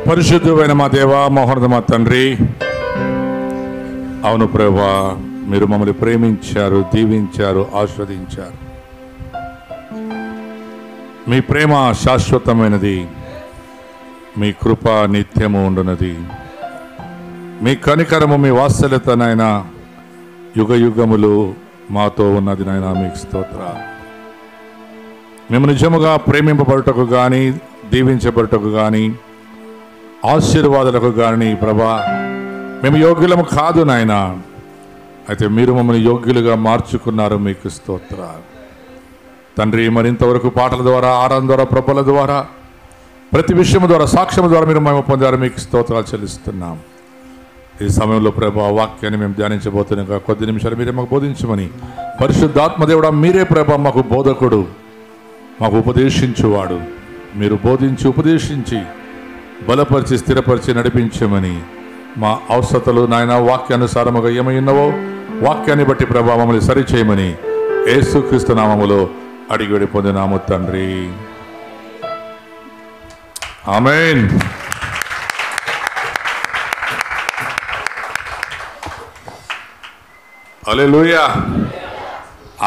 పరిశుద్ధమైన మా దేవ, మహోన్నత మా తండ్రి, అవును ప్రభువా, మీరు మమ్మల్ని ప్రేమించారు, దీవించారు, ఆస్వాదించారు. మీ ప్రేమ శాశ్వతమైనది, మీ కృప నిత్యము ఉండునది. మీ కనికరము, మీ వాత్సల్యత నాయన యుగ యుగములు మాతో ఉన్నది నాయన. మీకు స్తోత్రాలు. మేము నిజముగా ప్రేమింపబడుటకు కానీ, దీవించబడుటకు కానీ, ఆశీర్వాదాలకు కానీ ప్రభా మేము యోగ్యులము కాదు నాయన. అయితే మీరు మమ్మల్ని యోగ్యులుగా మార్చుకున్నారు. మీకు స్తోత్రాలు తండ్రి. మరింతవరకు పాటల ద్వారా, ఆరాధన ద్వారా, ప్రభుల ద్వారా, ప్రతి విషయం ద్వారా, సాక్ష్యం ద్వారా మీరు మేము పొందారు. మీకు స్తోత్రాలు చెల్లిస్తున్నాం. ఈ సమయంలో ప్రభా వాక్యాన్ని మేము ధ్యానించబోతున్నాం. కొద్ది నిమిషాలు మీరే మాకు బోధించమని, పరిశుద్ధాత్మదేవుడా మీరే ప్రభా మాకు బోధకుడు, మాకు ఉపదేశించువాడు. మీరు బోధించి, ఉపదేశించి, బలపరిచి, స్థిరపరిచి నడిపించమని, మా అవసరతలు నాయన వాక్యానుసారముగా ఏమైనావో వాక్యాన్ని బట్టి ప్రభా మమ్మల్ని సరిచేయమని యేసుక్రీస్తు నామములో అడిగి వేడి పొందినాము తండ్రి. ఆమేన్. హల్లెలూయా.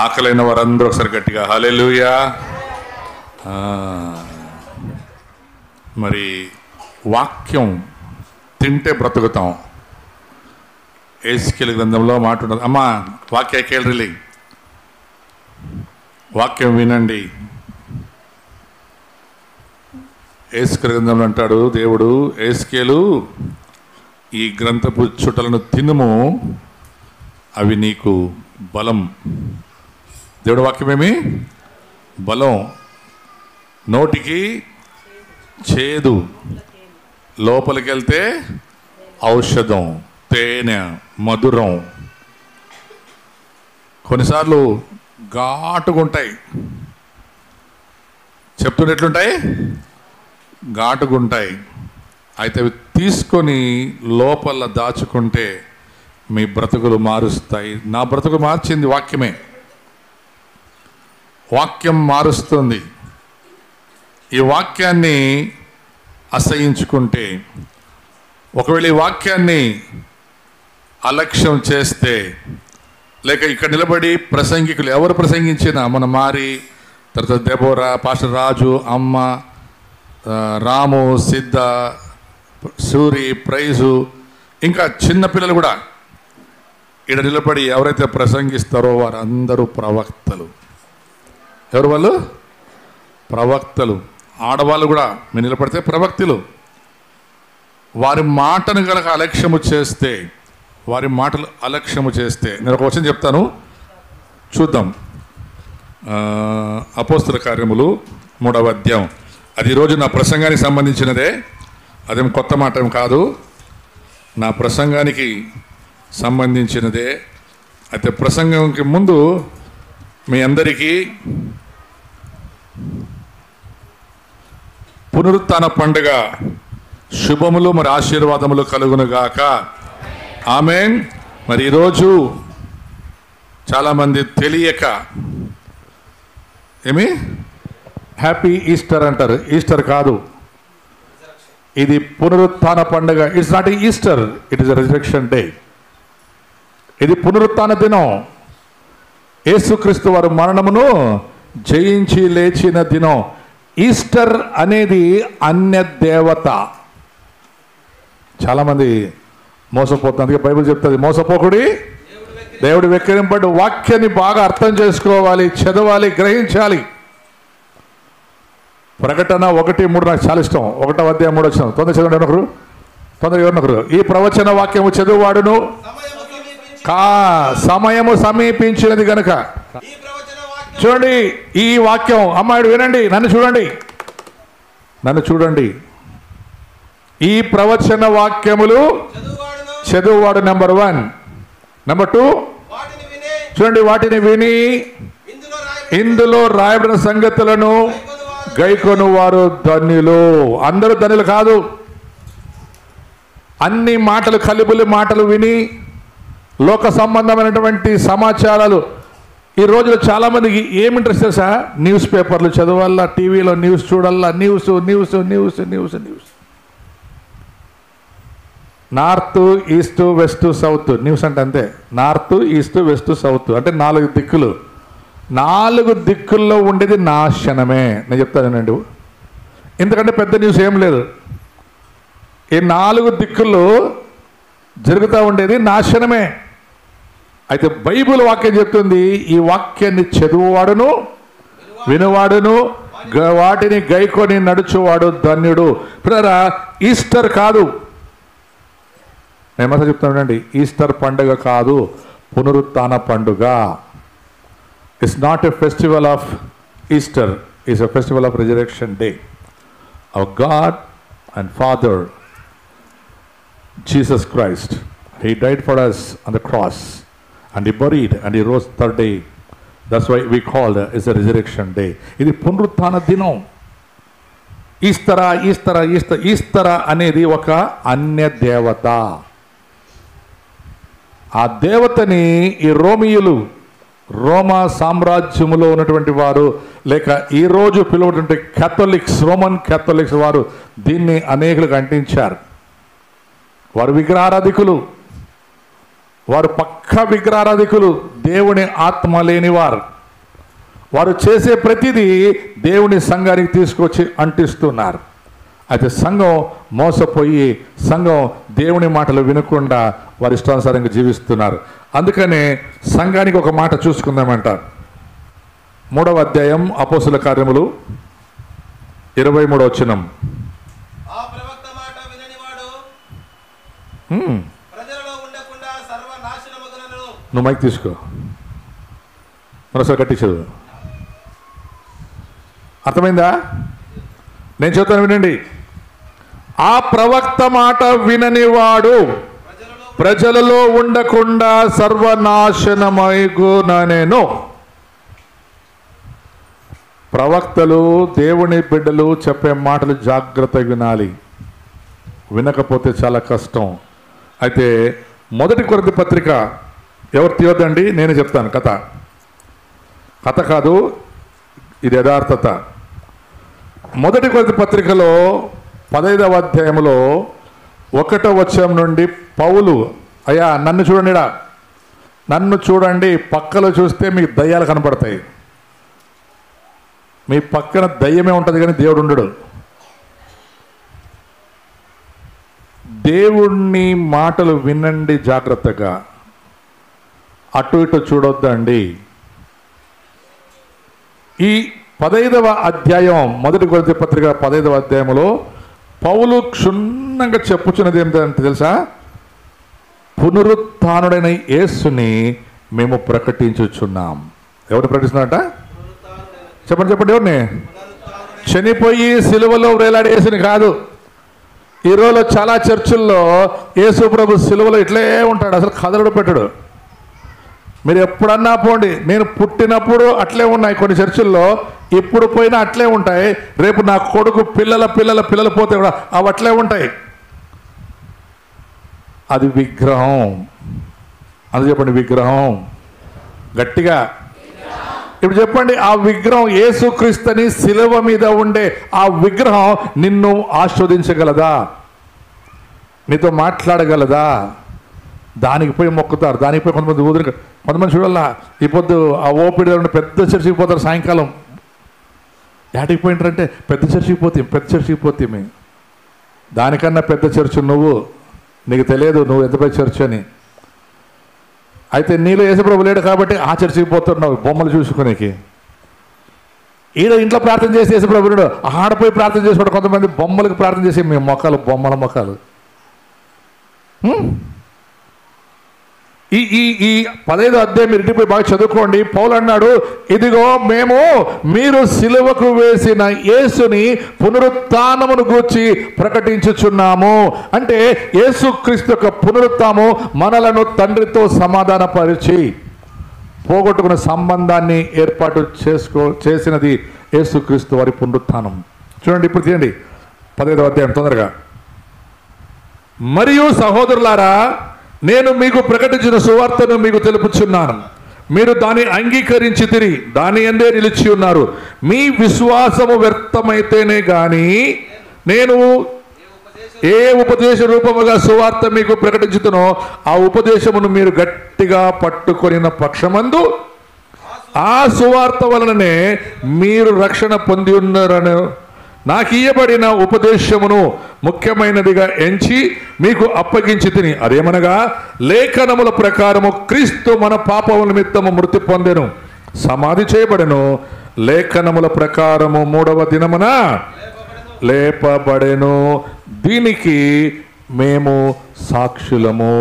ఆకలైన వారందరూ ఒకసారి గట్టిగా హల్లెలూయా. మరి వాక్యం తింటే బ్రతుకుతాం. ఎహెజ్కేలు గ్రంథంలో మాట ఉన్నది. అమ్మా వాక్య కేళ్ళి వాక్యం వినండి. ఎహెజ్కేలు గ్రంథంలో అంటాడు దేవుడు, ఎహెజ్కేలు ఈ గ్రంథపు చుట్టలను తినుము, అవి నీకు బలం. దేవుడు వాక్యమేమి బలం, నోటికి చేదు, లోపలికి వెళ్తే ఔషధం, తేనె, మధురం. కొన్నిసార్లు ఘాటుగుంటాయి. చెప్తున్నట్లుంటాయి, ఘాటుగుంటాయి. అయితే అవి తీసుకొని లోపల దాచుకుంటే మీ బ్రతుకులు మారుస్తాయి. నా బ్రతుకు మార్చింది వాక్యమే. వాక్యం మారుస్తుంది. ఈ వాక్యాన్ని అసహించుకుంటే, ఒకవేళ ఈ వాక్యాన్ని అలక్ష్యం చేస్తే, లేక ఇక్కడ నిలబడి ప్రసంగికులు ఎవరు ప్రసంగించినా, మన మారి, తర్వాత దెబోరా, పాస్టర్ రాజు, అమ్మ, రాము, సిద్ధ, సూరి, ప్రైజు, ఇంకా చిన్నపిల్లలు కూడా ఇక్కడ నిలబడి ఎవరైతే ప్రసంగిస్తారో వారందరూ ప్రవక్తలు. ఎవరు వాళ్ళు? ప్రవక్తలు. ఆడవాళ్ళు కూడా మీరు నిలబడితే ప్రవక్తలు. వారి మాటను కనుక అలక్ష్యము చేస్తే, వారి మాటలు అలక్ష్యము చేస్తే, నేను ఒక వచనం చెప్తాను, చూద్దాం. అపోస్తల కార్యములు 3వ అధ్యాయం. అది ఈరోజు నా ప్రసంగానికి సంబంధించినదే, అదేం కొత్త మాట ఏం కాదు, నా ప్రసంగానికి సంబంధించినదే. అయితే ప్రసంగంకి ముందు మీ అందరికీ పునరుత్థాన పండుగ శుభములు మరి ఆశీర్వాదములు కలుగునుగాక. ఆమేన్. మరి ఈరోజు చాలామంది తెలియక ఏమి హ్యాపీ ఈస్టర్ అంటారు. ఈస్టర్ కాదు, ఇది పునరుత్థాన పండుగ. It's not Easter, it is resurrection day. ఇది పునరుత్థాన దినం. యేసుక్రీస్తు వారు మరణమును జయించి లేచిన దినం. ఈస్టర్ అనేది అన్య దేవత. చాలామంది మోసపోతుంది. అందుకే బైబిల్ చెప్తుంది, మోసపోకుడి దేవుడు వెక్కిరింపడు. వాక్యాన్ని బాగా అర్థం చేసుకోవాలి, చదవాలి, గ్రహించాలి. ప్రకటన 1:3 నాకు చాలా ఇష్టం. 1వ అధ్యాయం 3వ వచనం. తొందర చదవండి ఒకరు, తొందర ఎవరినొకరు. ఈ ప్రవచన వాక్యము చదువువాడును సమయము సమీపించినది గనుక. చూడండి ఈ వాక్యం, అమ్మాయిడు వినండి, నన్ను చూడండి, నన్ను చూడండి. ఈ ప్రవచన వాక్యములు చదువువాడు నెంబర్ 1. నెంబర్ 2 చూడండి, వాటిని విని ఇందులో రాయబడిన సంగతులను గైకొను వారు ధన్యులు. అందరూ ధన్యులు కాదు. అన్ని మాటలు, కలుబులి మాటలు విని లోక సంబంధమైనటువంటి సమాచారాలు. ఈ రోజులో చాలామందికి ఏమి ఇంట్రెస్ట్ తెలుసా? న్యూస్ పేపర్లు చదవాలా, టీవీలో న్యూస్ చూడాలా, news news news news news. North, east, west, south. News అంటే అంతే, నార్త్, ఈస్ట్, వెస్ట్, సౌత్ అంటే 4 దిక్కులు. 4 దిక్కుల్లో ఉండేది నాశనమే. నేను చెప్తానండి, ఎందుకంటే పెద్ద న్యూస్ ఏం లేదు. ఈ 4 దిక్కుల్లో జరుగుతూ ఉండేది నాశనమే. అయితే బైబిల్ వాక్యం చెప్తుంది, ఈ వాక్యాన్ని చదువువాడును వినువాడును వాటిని గైకొని నడుచువాడు ధన్యుడు. పిల్లరా, ఈస్టర్ కాదు, నేను మళ్ళీ చెప్తానండి, ఈస్టర్ పండుగ కాదు, పునరుత్థాన పండుగ. It's not a festival of Easter, it's a festival of resurrection day. Hour God and father Jesus Christ, he died for us on the cross and he buried and he rose 3rd day. That's why we called it a resurrection day. ఇది పునరుత్థాన దినం. ఈస్తరా అనేది ఒక అన్య దేవత. ఆ దేవతని ఈ రోమియులు, రోమా సామ్రాజ్యములో ఉన్నటువంటి వారు, లేక ఈరోజు పిలువటువంటి క్యాథలిక్స్, రోమన్ క్యాథలిక్స్ వారు దీన్ని అనేకులకు అంటించారు. వారు విగ్రహారాధికులు, వారు పక్కా విగ్రహారాధికులు, దేవుని ఆత్మ లేనివారు. వారు చేసే ప్రతిదీ దేవుని సంఘానికి తీసుకొచ్చి అంటిస్తున్నారు. అయితే సంఘం మోసపోయి, సంఘం దేవుని మాటలు వినకుండా వారి ఇష్టానుసారంగా జీవిస్తున్నారు. అందుకనే సంఘానికి ఒక మాట చూసుకుందామంట. 3వ అధ్యాయం అపోస్తుల కార్యములు 23వ వచనం. నువ్వు మైక్ తీసుకో, మరోసారి గట్టి చదువు. అర్థమైందా? నేను చెప్తాను, వినండి. ఆ ప్రవక్త మాట విననివాడు ప్రజలలో ఉండకుండా సర్వనాశనమైగునెను. ప్రవక్తలు, దేవుని బిడ్డలు చెప్పే మాటలు జాగ్రత్తగా వినాలి, వినకపోతే చాలా కష్టం. అయితే 1 కొరింథీ పత్రిక, ఎవరు తీయొద్దండి, నేనే చెప్తాను. కథ కాదు, ఇది యథార్థత. 1 కొరింథీ పత్రికలో 15వ అధ్యాయంలో 1వ వచనం నుండి పౌలు, అయ్యా నన్ను చూడండిడా, నన్ను చూడండి, పక్కలో చూస్తే మీకు దయ్యాలు కనపడతాయి. మీ పక్కన దయ్యమే ఉంటుంది కానీ దేవుడు ఉండడు. దేవుణ్ణి మాటలు వినండి జాగ్రత్తగా, అటు ఇటు చూడొద్దండి. ఈ 15వ అధ్యాయం 1 కొరింథీ పత్రిక 15వ అధ్యాయంలో పౌలు క్షుణ్ణంగా చెప్పుచున్నది ఏమిటంటే తెలుసా? పునరుత్థానుడైన యేసుని మేము ప్రకటించుచున్నాం. ఎవరు ప్రకటిస్తున్నారట? చెప్పండి ఎవరిని? చనిపోయి సిలువలో వేలాడే యేసుని కాదు. ఈ రోజులో చాలా చర్చిల్లో యేసు ప్రభు సిలువలో ఇట్లే ఉంటాడు, అసలు కదలడు పెట్టడు. మీరు ఎప్పుడన్నా పోండి, నేను పుట్టినప్పుడు అట్లే ఉన్నాయి కొన్ని చర్చిల్లో, ఇప్పుడు పోయినా అట్లే ఉంటాయి. రేపు నా కొడుకు పిల్లలు పోతే కూడా అవి అట్లే ఉంటాయి. అది విగ్రహం. అది చెప్పండి, విగ్రహం. గట్టిగా ఇప్పుడు చెప్పండి, ఆ విగ్రహం యేసుక్రీస్తుని శిలువ మీద ఉండే ఆ విగ్రహం నిన్ను ఆస్వాదించగలదా? నీతో మాట్లాడగలదా? దానికి పోయి మొక్కుతారు, దానికి పోయి కొంతమంది చూడాలా. ఈ పొద్దు ఆ ఓపిడి పెద్ద చర్చికి పోతారు, సాయంకాలం యాటికి పోయింటారంటే పెద్ద చర్చికి పోతే దానికన్నా పెద్ద చర్చ్ నువ్వు, నీకు తెలియదు నువ్వు ఎంత పెద్ద చర్చ్ అని. అయితే నీలో యేసుప్రభు లేడు కాబట్టి ఆ చర్చికి పోతున్నావు బొమ్మలు చూసుకునేకి. ఈడ ఇంట్లో ప్రార్థన చేసి యేసుప్రభు లేడు, ఆడపోయి ప్రార్థన చేసుకోవడం. కొంతమంది బొమ్మలకు ప్రార్థన చేసి మీ మొక్కలు బొమ్మల మొక్కలు. ఈ 15వ అధ్యాయం మీరు ఇంటికి పోయి బాగా చదువుకోండి. పౌలు అన్నాడు, ఇదిగో మేము మీరు సిలువకు వేసిన యేసుని పునరుత్థానమును గూర్చి ప్రకటించుచున్నాము. అంటే యేసుక్రీస్తు యొక్క పునరుత్థానము మనలను తండ్రితో సమాధానపరిచి పోగొట్టుకున్న సంబంధాన్ని ఏర్పాటు చేసినది యేసుక్రీస్తు వారి పునరుత్థానం. చూడండి, ఇప్పుడు తీయండి 15వ అధ్యాయం తొందరగా. మరియు సహోదరులారా, నేను మీకు ప్రకటించిన సువార్తను మీకు తెలుపుచున్నాను. మీరు దాన్ని అంగీకరించితిరి, దాని యందే నిలిచి ఉన్నారు. మీ విశ్వాసము వ్యర్థమైతేనే గాని నేను ఏ ఉపదేశ రూపముగా సువార్త మీకు ప్రకటించుతునో ఆ ఉపదేశమును మీరు గట్టిగా పట్టుకొనిన పక్షమందు ఆ సువార్త వలననే మీరు రక్షణ పొంది ఉన్నారని నాకు ఇయ్యబడిన ఉపదేశమును ముఖ్యమైనదిగా ఎంచి మీకు అప్పగించి తిని, అదేమనగా లేఖనముల ప్రకారము క్రీస్తు మన పాపముల నిమిత్తము మృతి పొందెను, సమాధి చేయబడెను, లేఖనముల ప్రకారము 3వ దినమున లేపబడెను, దీనికి మేము సాక్షులము.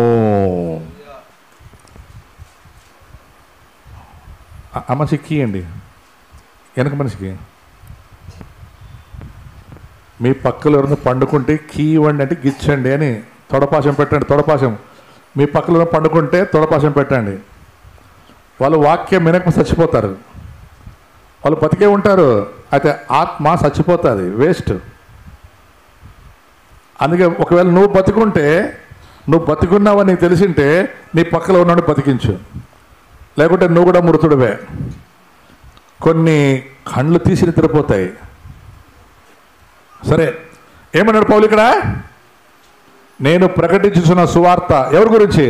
ఆ మనిషికి కీయండి, వెనక మనిషికి. మీ పక్కలో ఎవరైనా పండుకుంటే కీ ఇవ్వండి అంటే గిచ్చండి అని తొడపాశం పెట్టండి. తొడపాశం మీ పక్కలో పండుకుంటే తొడపాశం పెట్టండి. వాళ్ళు వాక్యం వినక చచ్చిపోతారు. వాళ్ళు బతికే ఉంటారు, అయితే ఆత్మ చచ్చిపోతుంది, వేస్ట్. అందుకే ఒకవేళ నువ్వు బతికుంటే, నువ్వు బతికున్నావని నీకు తెలిసింటే నీ పక్కలో ఉన్నాడు బతికించు, లేకుంటే నువ్వు కూడా మృతుడివే. కొన్ని కళ్ళు తీసి నిద్రపోతాయి. సరే, ఏమన్నాడు పౌలు ఇక్కడ? నేను ప్రకటించుతున్న సువార్త ఎవరి గురించి?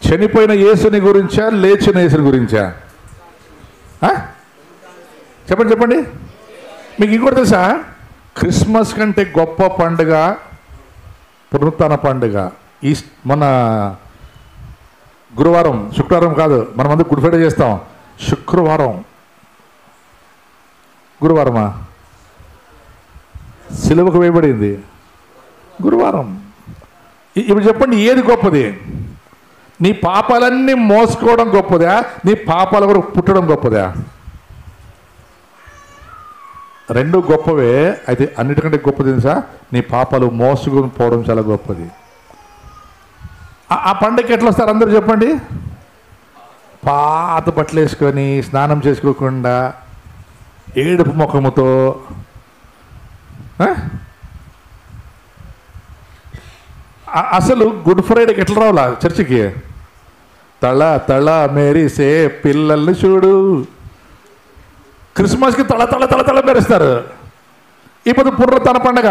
చనిపోయిన యేసుని గురించా, లేచిన యేసుని గురించా? చెప్పండి చెప్పండి. మీకు ఇంకోటి తెలుసా? క్రిస్మస్ కంటే గొప్ప పండుగ పునరుత్థాన పండుగ. మన గురువారం, శుక్రవారం కాదు, మనమందరూ గుడ్ ఫ్రైడే చేస్తాం. శుక్రవారం, గురువారమా? సిలువకు వేయబడింది గురువారం. ఇప్పుడు చెప్పండి, ఏది గొప్పది? నీ పాపాలన్నీ మోసుకోవడం గొప్పదా, నీ పాపాల వరకు పుట్టడం గొప్పదా? రెండు గొప్పవే. అయితే అన్నిటికంటే గొప్పది తెలుసా? నీ పాపాలు మోసుకొని పోవడం చాలా గొప్పది. ఆ పండుగకి ఎట్లా వస్తారు అందరూ చెప్పండి? పాత బట్టలు వేసుకొని, స్నానం చేసుకోకుండా, ఏడుపు ముఖముతో. అసలు గుడ్ ఫ్రైడేకి ఎట్లా రావాలా చర్చికి? తళ తళ మెరిసే పిల్లల్ని చూడు. క్రిస్మస్కి తళ తళ తళ తళ మెరుస్తారు. ఇప్పుడు పునరుత్థాన పండుగ.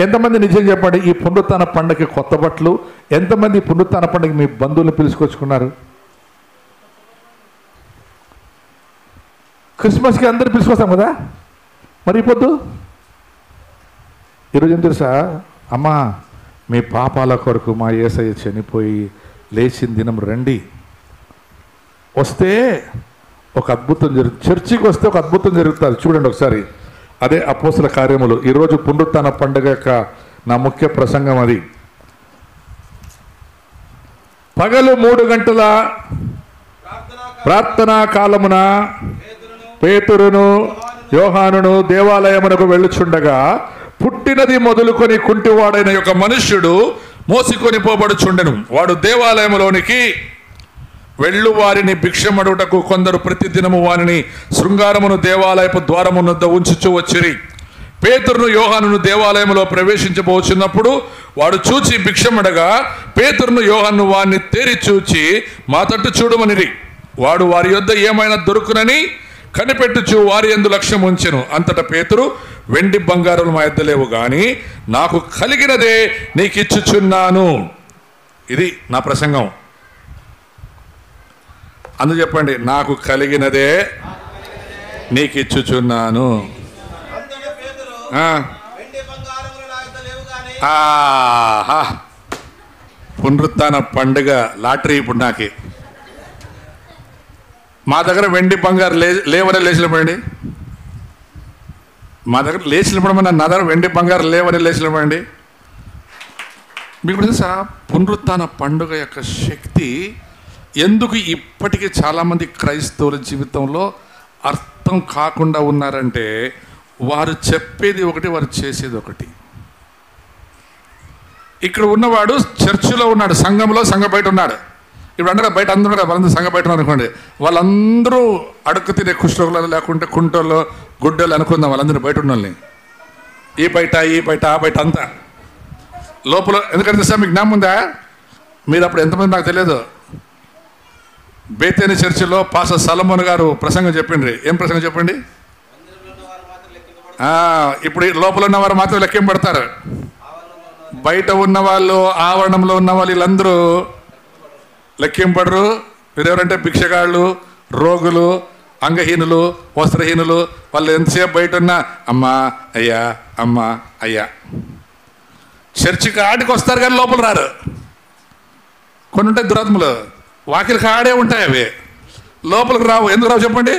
ఎంతమంది నిజం చెప్పండి, ఈ పునరుత్థాన పండుగకి కొత్త బట్టలు? ఎంతమంది పునరుత్థాన పండుగ మీ బంధువులు పిలుచుకొచ్చుకున్నారు? క్రిస్మస్కి అందరు పిలుచుకొస్తాం కదా, మరి పొద్దు ఈరోజు ఏం తెలుసా? అమ్మా, మీ పాపాల కొరకు మా యేసయ్య చనిపోయి లేచిన దినం రండి. వస్తే ఒక అద్భుతం జరుగుతుంది. చర్చికి వస్తే ఒక అద్భుతం జరుగుతుంది. చూడండి ఒకసారి. అదే అపోస్తల కార్యములు. ఈరోజు పునరుత్థాన పండుగ యొక్క నా ముఖ్య ప్రసంగం అది. పగలు 3 గంటల ప్రార్థనా కాలమున పేతురును యోహానును దేవాలయమునకు వెళ్ళుచుండగా పుట్టినది మొదలుకొని కుంటివాడైన ఒక మనుష్యుడు మోసికొని పోబడుచుండెను. వాడు దేవాలయములోనికి వెళ్ళు వారిని భిక్షమడుటకు కొందరు ప్రతిదినము వారిని శృంగారమును దేవాలయపు ద్వారమునొద్ద ఉంచుచూ వచ్చిరి. పేతురును యోహానును దేవాలయములో ప్రవేశించబోచున్నప్పుడు వాడు చూచి భిక్షమడగా పేతురును యోహాను వారిని తేరి చూచి మా తట్టు చూడమనిరి. వాడు వారి యొద్ద ఏమైనా దొరుకునని కనిపెట్టుచు వారి యందు లక్ష్యం ఉంచెను. అంతటా పేతురు, వెండి బంగారులు మా యొద్ద లేవు, కానీ నాకు కలిగినదే నీకు ఇచ్చుచున్నాను. ఇది నా ప్రసంగం. అందు చెప్పండి, నాకు కలిగినదే నీకు ఇచ్చుచున్నాను. పునరుత్థాన పండుగ లాటరీ. ఇప్పుడు నాకే మా దగ్గర వెండి బంగారు లేవని లేచినపండి. మా దగ్గర లేచినప్పుడు నా దగ్గర వెండి బంగారు లేవని లేచినపండి. మీకు తెలుసా పునరుత్థాన పండుగ యొక్క శక్తి ఎందుకు ఇప్పటికీ చాలామంది క్రైస్తవుల జీవితంలో అర్థం కాకుండా ఉన్నారంటే, వారు చెప్పేది ఒకటి, వారు చేసేది ఒకటి. ఇక్కడ ఉన్నవాడు చర్చిలో ఉన్నాడు, సంఘంలో, సంఘ బయట ఉన్నాడు. ఇప్పుడు అంటే బయట అందరూ వాళ్ళందరూ సంఘ బయట అనుకోండి, వాళ్ళందరూ అడుక్కు తినే కుష్ఠరోగులు లేకుంటే కుంటోళ్ళు గుడ్డలు అనుకుందాం. వాళ్ళందరూ బయట ఉన్న వాళ్ళని ఈ బయట ఆ బయట అంతా లోపల. ఎందుకంటే సార్ మీకు జ్ఞాపకం ఉందా? మీరు అప్పుడు ఎంతమంది నాకు తెలియదు, బేతేని చర్చిలో పాస్టర్ సలమోన్ గారు ప్రసంగం చెప్పిండ్రి. ఏం ప్రసంగం చెప్పండి? ఇప్పుడు లోపల ఉన్నవారు మాత్రం లెక్కింపడతారు. బయట ఉన్నవాళ్ళు, ఆవరణంలో ఉన్న వాళ్ళు వీళ్ళందరూ లెక్కింపడరు. వీరెవరంటే భిక్షగాళ్ళు, రోగులు, అంగహీనులు, వస్త్రహీనులు. వాళ్ళు ఎంతసేపు బయట ఉన్నా అమ్మా అయ్యా, అమ్మా అయ్యా. చర్చికి ఆడికి వస్తారు కానీ లోపల రారు. కొన్ని ఉంటాయి దురాత్మలు, వాకిలికి ఆడే ఉంటాయి, అవి లోపలికి రావు. ఎందుకు రావు చెప్పండి?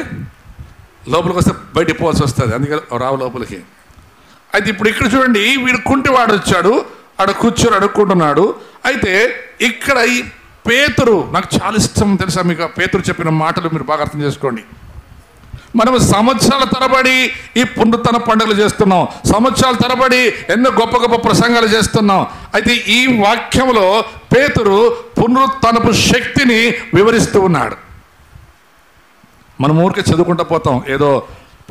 లోపలికి వస్తే బయటికి పోవాల్సి వస్తుంది, అందుకే రావు లోపలికి. అయితే ఇప్పుడు ఇక్కడ చూడండి, వీడు కుంటివాడు వచ్చాడు, ఆడ కూర్చొని అడుక్కుంటున్నాడు. అయితే ఇక్కడ ఈ పేతురు, నాకు చాలా ఇష్టం తెలుసా మీకు, పేతురు చెప్పిన మాటలు మీరు బాగా అర్థం చేసుకోండి. మనం సంవత్సరాల తరబడి ఈ పునరుత్థాన పండుగలు చేస్తున్నాం, సంవత్సరాల తరబడి ఎన్నో గొప్ప గొప్ప ప్రసంగాలు చేస్తున్నాం. అయితే ఈ వాక్యంలో పేతురు పునరుత్థానపు శక్తిని వివరిస్తూ ఉన్నాడు. మనం ఊరికే చదువుకుంటూ పోతాం, ఏదో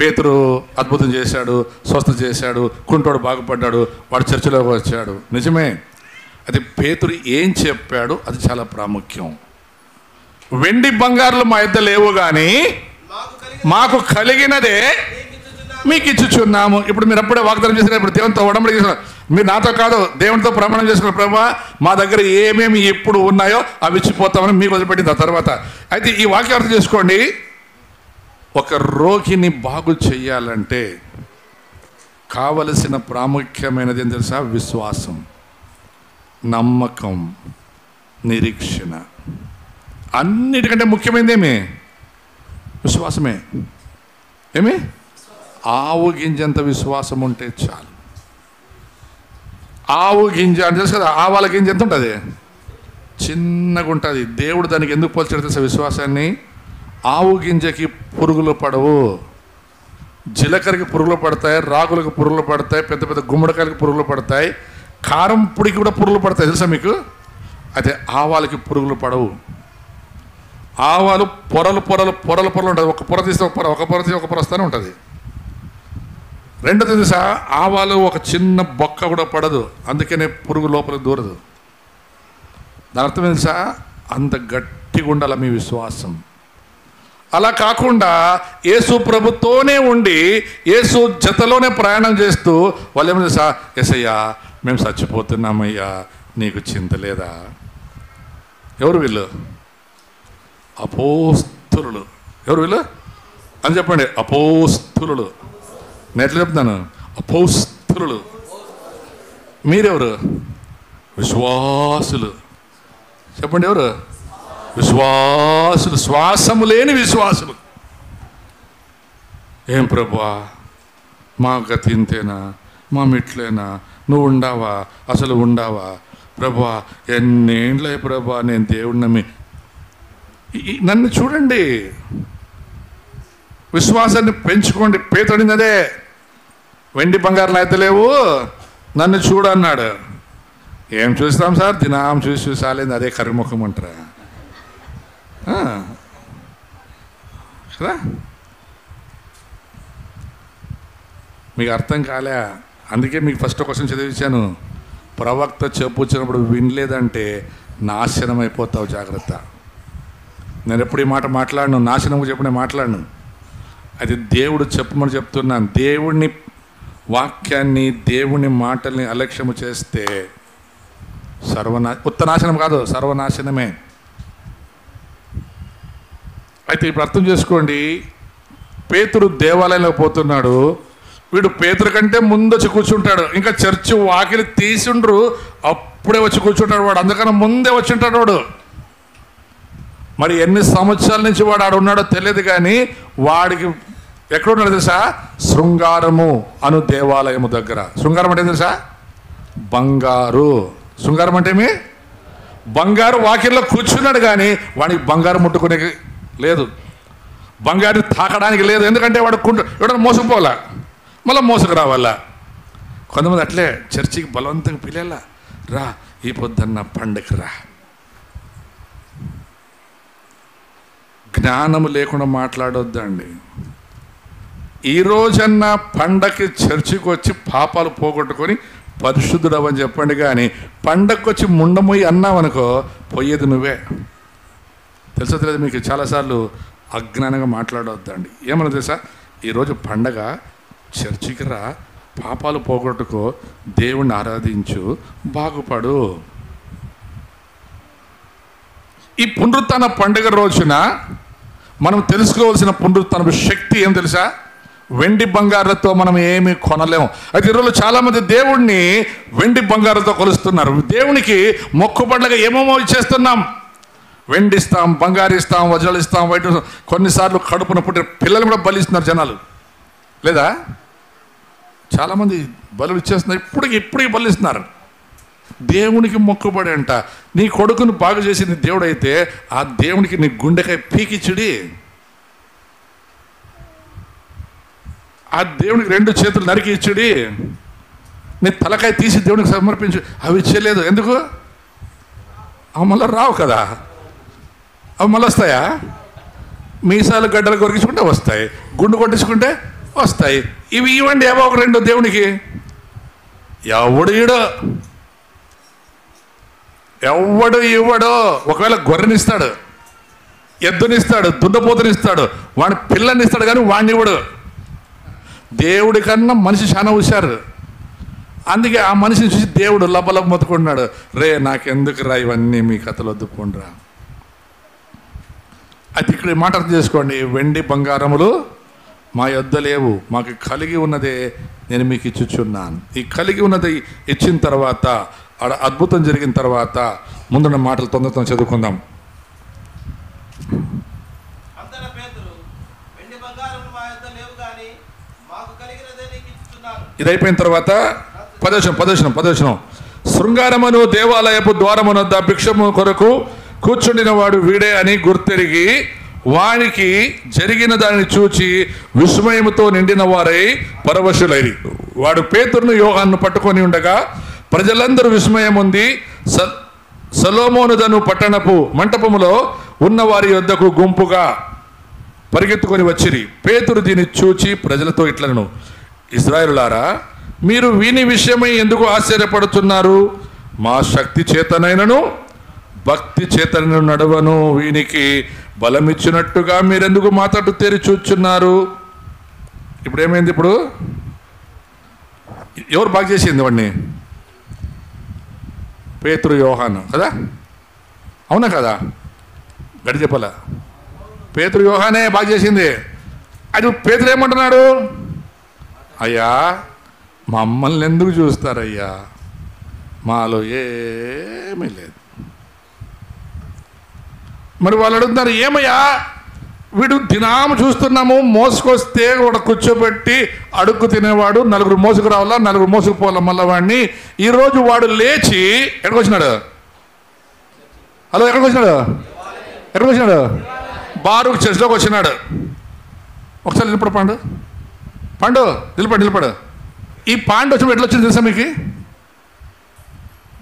పేతురు అద్భుతం చేశాడు, స్వస్థ చేశాడు, కుంటోడు బాగుపడ్డాడు, వాడు చర్చిలోకి వచ్చాడు. నిజమే. అది పేతురు ఏం చెప్పాడు అది చాలా ప్రాముఖ్యం. వెండి బంగారులు మా యొద్ద లేవు కానీ మాకు కలిగినదే మీకు ఇచ్చుచున్నాము. ఇప్పుడు మీరు అప్పుడే వాగ్దానం చేసిన, ఇప్పుడు దేవునితో ఉడంబడి చేసిన, మీరు నాతో కాదు దేవునితో ప్రమాణం చేసుకున్న, ప్రభువా మా దగ్గర ఏమేమి ఎప్పుడు ఉన్నాయో అవి ఇచ్చిపోతామని మీకు వదిలిపెట్టిన తర్వాత. అయితే ఈ వాక్యం అర్థం చేసుకోండి. ఒక రోగిని బాగు చెయ్యాలంటే కావలసిన ప్రాముఖ్యమైనది ఏం తెలుసా? విశ్వాసం, నమ్మకం, నిరీక్షణ. అన్నిటికంటే ముఖ్యమైనది ఏమి? విశ్వాసమే. ఏమి? ఆవు గింజంత విశ్వాసం ఉంటే చాలు. ఆవు గింజ అంటే తెలుసు కదా, ఆవాల గింజ ఎంత ఉంటుంది? చిన్నగా ఉంటుంది. దేవుడు దానికి ఎందుకు పోల్చాడు తెలుసా విశ్వాసాన్ని? ఆవు గింజకి పురుగులు పడవు, జీలకర్రకి పురుగులు పడతాయి, రాగులకు పురుగులు పడతాయి, పెద్ద పెద్ద గుమ్మడికాయలకి పురుగులు పడతాయి, కారం పొడికి కూడా పురుగులు పడతాయి తెలుసా మీకు? అయితే ఆవాలకి పురుగులు పడవు. ఆవాలు పొరలు పొరలు పొరలు పొరలు ఉంటుంది. ఒక పొర తీస్తే ఒక పొర, ఒక పొర తీస్తే ఒక పొర వస్తూనే ఉంటుంది. రెండోది తెలుసా, ఆవాలు ఒక చిన్న బొక్క కూడా పడదు, అందుకనే పురుగు లోపలికి దూరదు. దాని అర్థం తెలుసా? అంత గట్టిగా ఉండాలి మీ విశ్వాసం. అలా కాకుండా యేసు ప్రభుతోనే ఉండి యేసు జతలోనే ప్రయాణం చేస్తూ వాళ్ళు ఏమో తెలుసా, యేసయ్యా మేము చచ్చిపోతున్నామయ్యా, నీకు చింత లేదా? ఎవరు వీళ్ళు? అపోస్తులు. ఎవరు వీళ్ళు అని చెప్పండి. అపోస్తులు. నేను ఎట్లా చెప్తున్నాను? అపోస్తులు. మీరెవరు? విశ్వాసులు. చెప్పండి ఎవరు? విశ్వాసులు. శ్వాసము లేని విశ్వాసులు. ఏం ప్రభువా మా గతి ఇంతేనా, మా మిట్లేనా, నువ్వు ఉండావా, అసలు ఉండావా ప్రభువా, ఎన్నేండ్లే ప్రభువా నేను దేవుడిని నమ్మి. నన్ను చూడండి, విశ్వాసాన్ని పెంచుకోండి. పేతుడిని అదే, వెండి బంగారం అయితే లేవు, నన్ను చూడన్నాడు. ఏం చూస్తాం సార్, దినాం చూసి చూసాలేదు, అదే కరిముఖం అంటారా కదా? మీకు అర్థం కాలే, అందుకే మీకు ఫస్ట్ క్వశ్చన్ చదివించాను. ప్రవక్త చెప్పుచ్చినప్పుడు వినలేదంటే నాశనం అయిపోతావు, జాగ్రత్త. నేను ఎప్పుడు ఈ మాట మాట్లాడను, నాశనం చెప్పిన మాట్లాడను. అది దేవుడు చెప్పమని చెప్తున్నాను. దేవుడిని వాక్యాన్ని, దేవుని మాటల్ని అలక్ష్యము చేస్తే ఉత్తనాశనం కాదు, సర్వనాశనమే. అయితే ఇప్పుడు అర్థం చేసుకోండి, పేతురు దేవాలయంలో పోతున్నాడు. వీడు పేతురు కంటే ముందు వచ్చి కూర్చుంటాడు. ఇంకా చర్చి వాకిలి తీసిండ్రు, అప్పుడే వచ్చి కూర్చుంటాడు వాడు. అందుకని ముందే వచ్చి ఉంటాడు వాడు. మరి ఎన్ని సంవత్సరాల నుంచి వాడు ఆడ ఉన్నాడో తెలియదు, కానీ వాడికి ఎక్కడున్నాడు తెలుసా? శృంగారము అను దేవాలయము దగ్గర. శృంగారం అంటే తెలుసా? బంగారు. శృంగారం అంటే ఏమి? బంగారు. వాకిల్లో కూర్చున్నాడు కానీ వాడికి బంగారు ముట్టుకునే లేదు, బంగారు తాకడానికి లేదు. ఎందుకంటే వాడు ఎవడన్నా మోసపోవాలా, మళ్ళీ మోసకు రావాలా. కొంతమంది అట్లే చర్చికి బలవంతంగా పిల్లల రా, ఈ పొద్దున్న పండుగ రా. జ్ఞానము లేకుండా మాట్లాడొద్దండి. ఈరోజన్నా పండగకి చర్చికి వచ్చి పాపాలు పోగొట్టుకొని పరిశుద్ధుడవని చెప్పండి. కానీ పండగకి వచ్చి ముండమొయ్యి అన్నావనుకో, పోయేది నువ్వే. తెలుసా తెలియదు మీకు? చాలాసార్లు అజ్ఞానంగా మాట్లాడవద్దండి. ఏమన్నా తెలుసా? ఈరోజు పండగ, చర్చికి రా, పాపాలు పోగొట్టుకో, దేవుణ్ణి ఆరాధించు, బాగుపడు. ఈ పునరుత్థాన పండుగ రోజున మనం తెలుసుకోవాల్సిన పునరుత్థాన శక్తి ఏం తెలుసా? వెండి బంగారులతో మనం ఏమీ కొనలేము. అయితే ఈరోజు చాలామంది దేవుణ్ణి వెండి బంగారులతో కొలుస్తున్నారు. దేవునికి మొక్కుబడులుగా ఏమేమో ఇచ్చేస్తున్నాం. వెండి ఇస్తాం, బంగారు ఇస్తాం, వజ్రాలు ఇస్తాం, వైట్, కొన్నిసార్లు కడుపున పుట్టిన పిల్లలు కూడా బలిస్తున్నారు జనాలు, లేదా? చాలామంది బలులు ఇచ్చేస్తున్నారు, ఇప్పటికి బలిస్తున్నారు. దేవునికి మొక్కుబడి అంట. నీ కొడుకును బాగు చేసింది దేవుడు అయితే ఆ దేవునికి నీ గుండెకాయ పీకిచ్చుడి, ఆ దేవునికి 2 చేతులు నరికి ఇచ్చుడి, నీ తలకాయ తీసి దేవునికి సమర్పించు. అవి ఇచ్చేయలేదు. ఎందుకు? అవి మళ్ళీ రావు కదా. అవి మళ్ళీ వస్తాయా? మీసాలు గడ్డలు కొరికించుకుంటే వస్తాయి, గుండు కొట్టించుకుంటే వస్తాయి. ఇవి ఇవ్వండి ఏవో ఒక 2 దేవునికి. ఎవడు ఇవ్వడో. ఒకవేళ గొర్రెనిస్తాడు, ఎద్దునిస్తాడు, దున్నపోతునిస్తాడు, వాడి పిల్లనిస్తాడు, కానీ వాడిని ఇవ్వడు. దేవుడి కన్నా మనిషి చాలా హుషారు. అందుకే ఆ మనిషిని చూసి దేవుడు లబ్బలబ్బ మొత్తుకుంటున్నాడు, రే నాకెందుకు రా ఇవన్నీ, మీ కథలు వద్దుకుండ్రా. అయితే ఇక్కడ మాట అర్థం చేసుకోండి. వెండి బంగారములు మా యొద్ద లేవు, మాకు కలిగి ఉన్నదే నేను మీకు ఇచ్చుచున్నాను. ఈ కలిగి ఉన్నది ఇచ్చిన తర్వాత, అద్భుతం జరిగిన తర్వాత ముందున్న మాటలు తొందరతో చదువుకుందాం. ఇది అయిపోయిన తర్వాత 10 శృంగారమును దేవాలయపు ద్వారమునొద్ద భిక్షము కొరకు కూర్చుండిన వాడు వీడే అని గుర్తెరిగి వానికి జరిగిన దానిని చూచి విస్మయముతో నిండిన వారై పరవశులైరి. వాడు పేతురును యోహాను పట్టుకొని ఉండగా ప్రజలందరూ విస్మయం ఉంది. సొలొమోనుదను పట్టణపు మంటపములో ఉన్న వారి యొద్దకు గుంపుగా పరిగెత్తుకొని వచ్చిరి. పేతురు దీన్ని చూచి ప్రజలతో ఇట్లను, ఇశ్రాయేలులారా, మీరు వీని విషయమై ఎందుకు ఆశ్చర్యపడుతున్నారు? మా శక్తి చేతనైనను భక్తి చేతనైన నడవను వీనికి బలమిచ్చినట్టుగా మీరెందుకు మాట్లాడు తెరి చూచున్నారు? ఇప్పుడు ఏమైంది? ఇప్పుడు ఎవరు బాగా చేసింది వాడిని? పేతురు యోహాను కదా, అవునా కదా? గడి చెప్పాల. పేతురు యోహానే బాగా చేసింది. అది పేతురు ఏమంటున్నాడు? అయ్యా మమ్మల్ని ఎందుకు చూస్తారయ్యా, మాలో ఏమీ లేదు. మరి వాళ్ళు అడుగుతున్నారు, ఏమయ్యా వీడు దినాము చూస్తున్నాము, మోసుకొస్తే వాడు కూర్చోబెట్టి అడుక్కు తినేవాడు, 4 మోసుకు రావాలా, 4 మోసుకు పోవాలా మళ్ళా వాడిని. ఈరోజు వాడు లేచి ఎక్కడికి వచ్చినాడు? హలో, ఎక్కడికి వచ్చినాడు? బారూక్ చర్చిలోకి వచ్చినాడు. ఒకసారి నిలబడు పండు, నిలబడు. ఈ పాండు వచ్చినప్పుడు ఎట్లా వచ్చింది తెలుసా మీకు?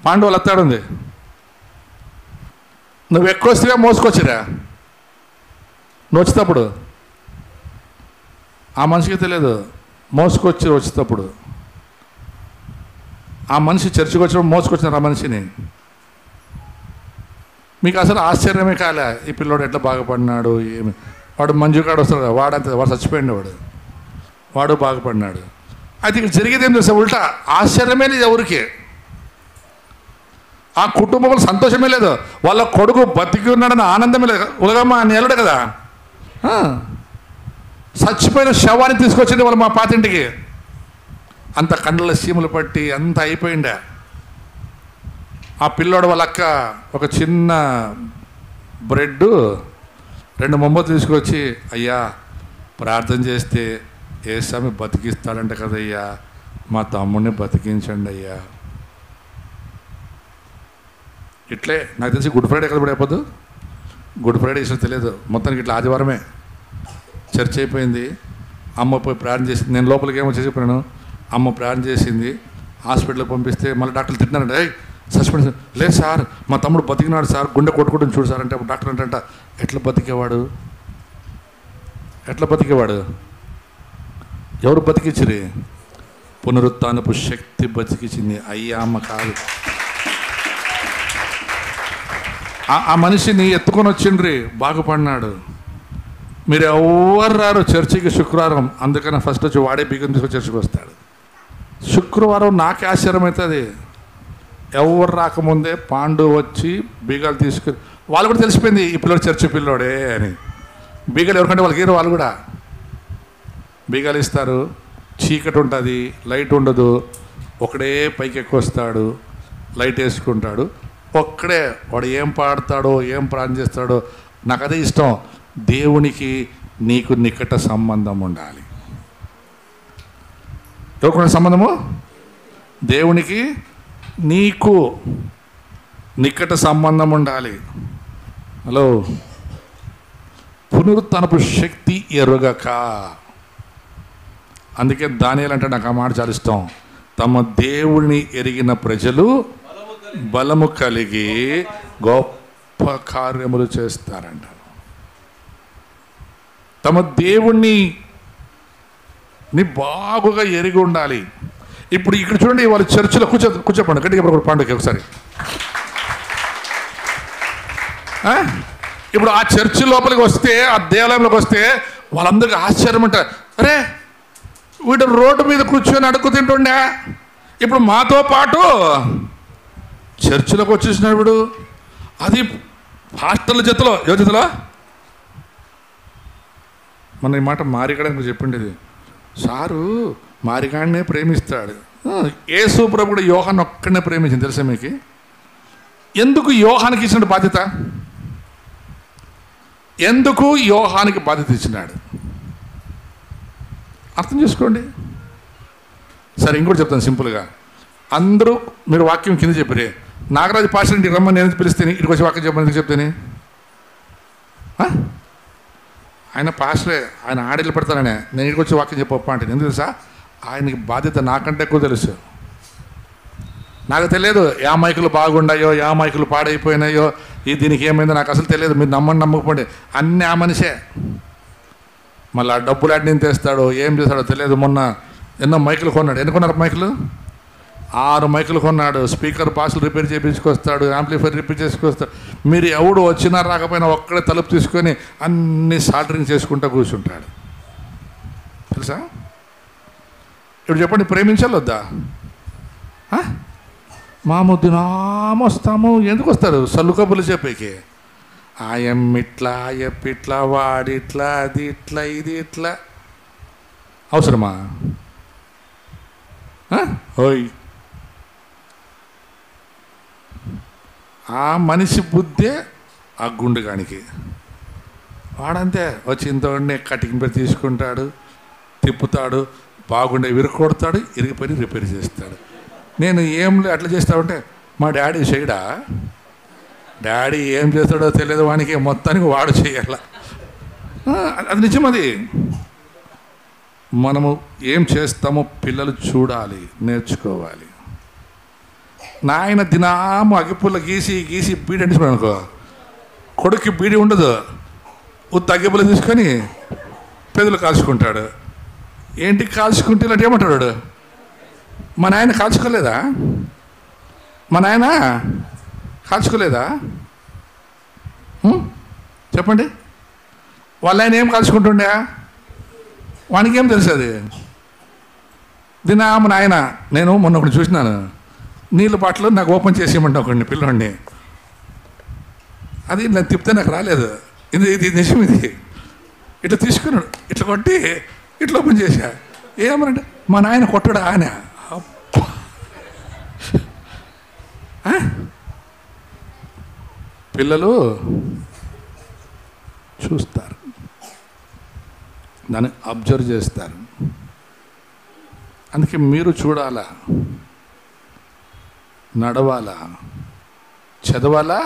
పాండు వాళ్ళ అత్తాడుంది. నువ్వు ఎక్కువ వస్తేగా మోసుకొచ్చిరా, నువ్వు వచ్చేటప్పుడు ఆ మనిషికి తెలియదు. వచ్చేటప్పుడు ఆ మనిషి చర్చికి వచ్చినప్పుడు మోసుకొచ్చినారు ఆ మనిషిని. మీకు అసలు ఆశ్చర్యమే కాలే, ఈ పిల్లోడు ఎట్లా బాగుపడినాడు. ఏమి వాడు మంజుగాడు వస్తాడు, వాడు చచ్చిపోయింది, వాడు బాగుపడినాడు. అయితే ఇక్కడ జరిగేది ఏం తెలుసా? ఉల్టా ఆశ్చర్యమే లేదు ఎవరికి. ఆ కుటుంబంలో సంతోషమే లేదు. వాళ్ళ కొడుకు బతికి ఉన్నాడని ఆనందమే లేదు. ఉలగమ్మ అని వెళ్ళడు కదా, చచ్చిపోయిన శవాన్ని తీసుకొచ్చింది వాళ్ళు మా పాతింటికి. అంత కండ్ల సీములు పట్టి అంత అయిపోయిండే. ఆ పిల్లోడు వాళ్ళ అక్క ఒక చిన్న బ్రెడ్ 2 మొమ్మలు తీసుకొచ్చి, అయ్యా ప్రార్థన చేస్తే ఏసామి బతికిస్తాడంట కదయ్యా, మా తమ్ముడిని బతికించండి అయ్యా. ఇట్లే నాకు తెలిసి గుడ్ ఫ్రైడే కదా అయిపోద్దు. గుడ్ ఫ్రైడే ఇష్టం తెలియదు, మొత్తానికి ఇట్లా ఆదివారమే చర్చ్ అయిపోయింది. అమ్మ పోయి ప్రార్థన చేసింది. నేను లోపలికి ఏమో చేసిపోయాను. అమ్మ ప్రార్థన చేసింది. హాస్పిటల్కి పంపిస్తే మళ్ళీ డాక్టర్లు తిట్టినారంటే, సస్పెండ్. లేదు సార్, మా తమ్ముడు బతికినాడు సార్, గుండె కొట్టుకుంటుంది చూడు సార్ అంటే, డాక్టర్ అంటంట, ఎట్లా బతికేవాడు? ఎవరు బతికించిరి? పునరుత్థానపు శక్తి బతికించింది. అయ్యా అమ్మ కాదు. ఆ మనిషిని ఎత్తుకొని వచ్చిండ్రి, బాగుపడినాడు. మీరు ఎవరు రారు చర్చికి శుక్రవారం, అందుకని ఫస్ట్ వచ్చి వాడే బీగం తీసుకొని చర్చికి వస్తాడు. శుక్రవారం నాకే ఆశ్చర్యం అవుతుంది. ఎవరు రాకముందే పాండు వచ్చి బీగాలు తీసుకుని, వాళ్ళు కూడా తెలిసిపోయింది ఈ పిల్లడు చర్చి పిల్లోడే అని. బీగాలు ఎవరికంటే వాళ్ళకి ఇరు, వాళ్ళు కూడా బీగాలు ఇస్తారు. చీకటి ఉంటుంది, లైట్ ఉండదు, ఒకడే పైకి ఎక్కువ వస్తాడు, లైట్ వేసుకుంటాడు, ఒక్కడే. వాడు ఏం పాడతాడో ఏం ప్రార్థన చేస్తాడో నాకు అదే ఇష్టం. దేవునికి నీకు నికట సంబంధం ఉండాలి. ఎవరికి సంబంధము? దేవునికి నీకు నికట సంబంధం ఉండాలి. హలో, పునరుత్థానపు శక్తి ఎరుగక. అందుకే దానియేలు అంటే నాకు ఆ మాట చాలా ఇష్టం. తమ దేవుని ఎరిగిన ప్రజలు బలము కలిగి గొప్ప కార్యములు చేస్తారంట. తమ దేవుణ్ణి బాగుగా ఎరిగి ఉండాలి. ఇప్పుడు ఇక్కడ చూడండి, వాళ్ళు చర్చిలో కూర్చోపండి గట్టిగా పండుగ ఒకసారి. ఇప్పుడు ఆ చర్చి లోపలికి వస్తే, ఆ దేవాలయంలోకి వస్తే వాళ్ళందరికీ ఆశ్చర్యం అంటారు. అరే వీడు రోడ్డు మీద కూర్చొని అడుక్కు తింటుండే, ఇప్పుడు మాతో పాటు చర్చిలోకి వచ్చేసినాడు వీడు. అది హాస్టల్ జతలో, ఎవరి జతలో? మన ఈ మాట మారిగాడని చెప్పిండేది. సారు మారిగాడినే ప్రేమిస్తాడు. యేసు ప్రభు కూడా యోహాన్ని ఒక్కడనే ప్రేమించింది తెలుసా మీకు? ఎందుకు యోహానికి ఇచ్చిన బాధ్యత? ఎందుకు యోహానికి బాధ్యత ఇచ్చినాడు అర్థం చేసుకోండి. సరే ఇంకోటి చెప్తాను సింపుల్గా. అందరూ మీరు వాక్యం కింద చెప్పారే, నాగరాజు పాస్టర్ ఇంటికి రమ్మని నేను పిలిస్తేనే ఇటుకు వచ్చి వాక్యం చెప్పమని చెప్తేనే. ఆయన పాస్టరే, ఆయన ఆడేళ్ళు పెడతాననే నేను ఇటుకు వచ్చి వాక్యం చెప్పప్ప అంటే ఎందుకు తెలుసా? ఆయనకి బాధ్యత నాకంటే ఎక్కువ తెలుసు. నాకు తెలియదు యా మైకులు బాగుండాయో యా మైకులు పాడైపోయినాయో, దీనికి ఏమైందో నాకు అసలు తెలియదు. మీరు నమ్మకపోండి, అన్నీ ఆ మనిషే. మళ్ళీ ఆ డబ్బులు అడ్డీని తెస్తాడో ఏం చేస్తాడో తెలియదు. మొన్న ఎన్నో మైకులు కొన్నాడు. ఎన్ని కొన్నారు మైకులు? 6 మైకులు కొన్నాడు. స్పీకర్ బాక్సులు రిపేర్ చేయించుకొస్తాడు, యాంప్లిఫైర్ రిపేర్ చేసుకొస్తాడు. మీరు ఎవడు వచ్చినా రాకపోయినా ఒక్కడే తలుపు తీసుకొని అన్ని సాల్టరింగ్ చేసుకుంటూ కూర్చుంటాడు తెలుసా? ఇప్పుడు చెప్పండి, ప్రేమించాలి వద్దా? మాము దినామొస్తాము, ఎందుకు వస్తారు? సల్లు కబుర్లు చెప్పేకి. ఆయమ్మిట్లా ఆయప్పిట్లా వాడిట్లా అది ఇట్లా ఇది ఇట్లా. అవసరమా? ఓయ్, ఆ మనిషి బుద్ధే ఆ గుండుగానికి. వాడంతే వచ్చి ఇంతోడిని కటింగ్ పెట్టి తీసుకుంటాడు, తిప్పుతాడు, బాగుండే విరుకొడతాడు, ఇరిగిపోయి రిపేర్ చేస్తాడు. నేను ఏం అట్లా చేస్తామంటే మా డాడీ చేయడా? డాడీ ఏం చేస్తాడో తెలియదు వానికి, మొత్తానికి వాడు చేయాల. అది నిజం. అది మనము ఏం చేస్తామో పిల్లలు చూడాలి, నేర్చుకోవాలి. నాయన దినాము అగ్గిపుల్ల గీసి గీసి బీడి అంటించుకున్నాను అనుకో, కొడుక్కి బీడి ఉండదు, ఉత్త అగ్గిపుల్ల తీసుకొని పెదలు కాల్చుకుంటాడు. ఏంటి కాల్చుకుంటే ఇలాంటి ఏమంటాడు? మా నాయన కాల్చుకోలేదా? మా నాయన కాల్చుకోలేదా? చెప్పండి. వాళ్ళ ఆయన ఏం కాల్చుకుంటుండే? వానికి ఏం తెలుసు? అది దినాము నాయన. నేను మొన్న ఒకటి చూసినాను, నీళ్ళ బాటలు నాకు ఓపెన్ చేసి ఇవ్వమంటే ఒకడిని పిల్లోడిని. అది నేను తిప్పితే నాకు రాలేదు. ఇది నిజం. ఇది ఇట్లా తీసుకున్నాడు, ఇట్లా కొట్టి ఇట్లా ఓపెన్ చేశా. ఏమనంటే మా నాయన కొట్టడా ఆయన. పిల్లలు చూస్తారు, దాన్ని అబ్జర్వ్ చేస్తారు. అందుకే మీరు చూడాలా, నడవాలా, చదవాలా,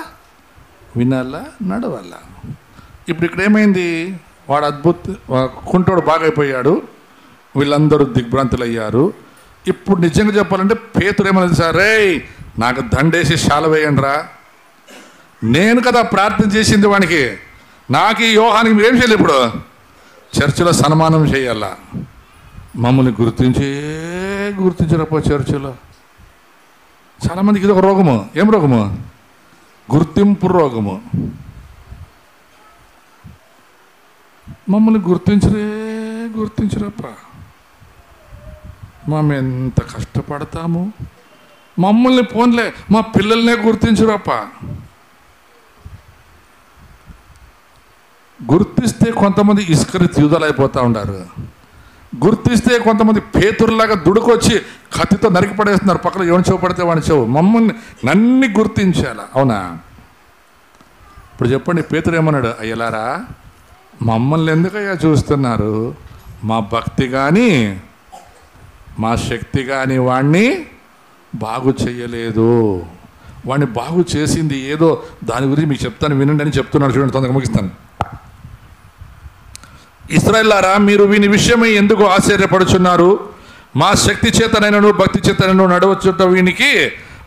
వినాలా, నడవాలా. ఇప్పుడు ఇక్కడ ఏమైంది? వాడు కుంటోడు బాగైపోయాడు, వీళ్ళందరూ దిగ్భ్రాంతులు అయ్యారు. ఇప్పుడు నిజంగా చెప్పాలంటే పేతురు ఏమన్నది? సార్ రే నాకు దండేసి శాల వేయండి రా, నేను కదా ప్రార్థన చేసింది వానికి, నాకు ఈ యోహానికి మీరేం చేయాలి? ఇప్పుడు చర్చిలో సన్మానం చేయాలా? మమ్మల్ని గుర్తించరపో. చర్చిలో చాలామందికి ఇది ఒక రోగము. ఏం రోగము? గుర్తింపు రోగము. మమ్మల్ని గుర్తించరప్ప. మేము ఎంత కష్టపడతాము, మమ్మల్ని పోన్లే మా పిల్లల్నే గుర్తించరప్ప. గుర్తిస్తే కొంతమంది ఇస్కరియోతు యూదాలు అయిపోతూ ఉంటారు. గుర్తిస్తే కొంతమంది పేతురులాగా దుడుకొచ్చి కత్తితో నరికి పడేస్తున్నారు. పక్కన ఎవరి చెవు పడితే వాడి చెవు. మమ్మల్ని నన్ను గుర్తించాల. అవునా? ఇప్పుడు చెప్పండి, పేతురు ఏమన్నాడు? అయ్యలారా, మమ్మల్ని ఎందుకయ్యా చూస్తున్నారు? మా భక్తి కానీ మా శక్తి కానీ వాణ్ణి బాగు చేయలేదు. వాడిని బాగు చేసింది ఏదో దాని గురించి మీకు చెప్తాను, వినండి అని చెప్తున్నాడు. చూడండి, తొందరగా ముగిస్తాను. ఇశ్రాయేలులారా, మీరు వీని విషయమై ఎందుకు ఆశ్చర్యపడుచున్నారు? మా శక్తి చేతనైనను భక్తి చేతనైనను నడవచ్చుట వీనికి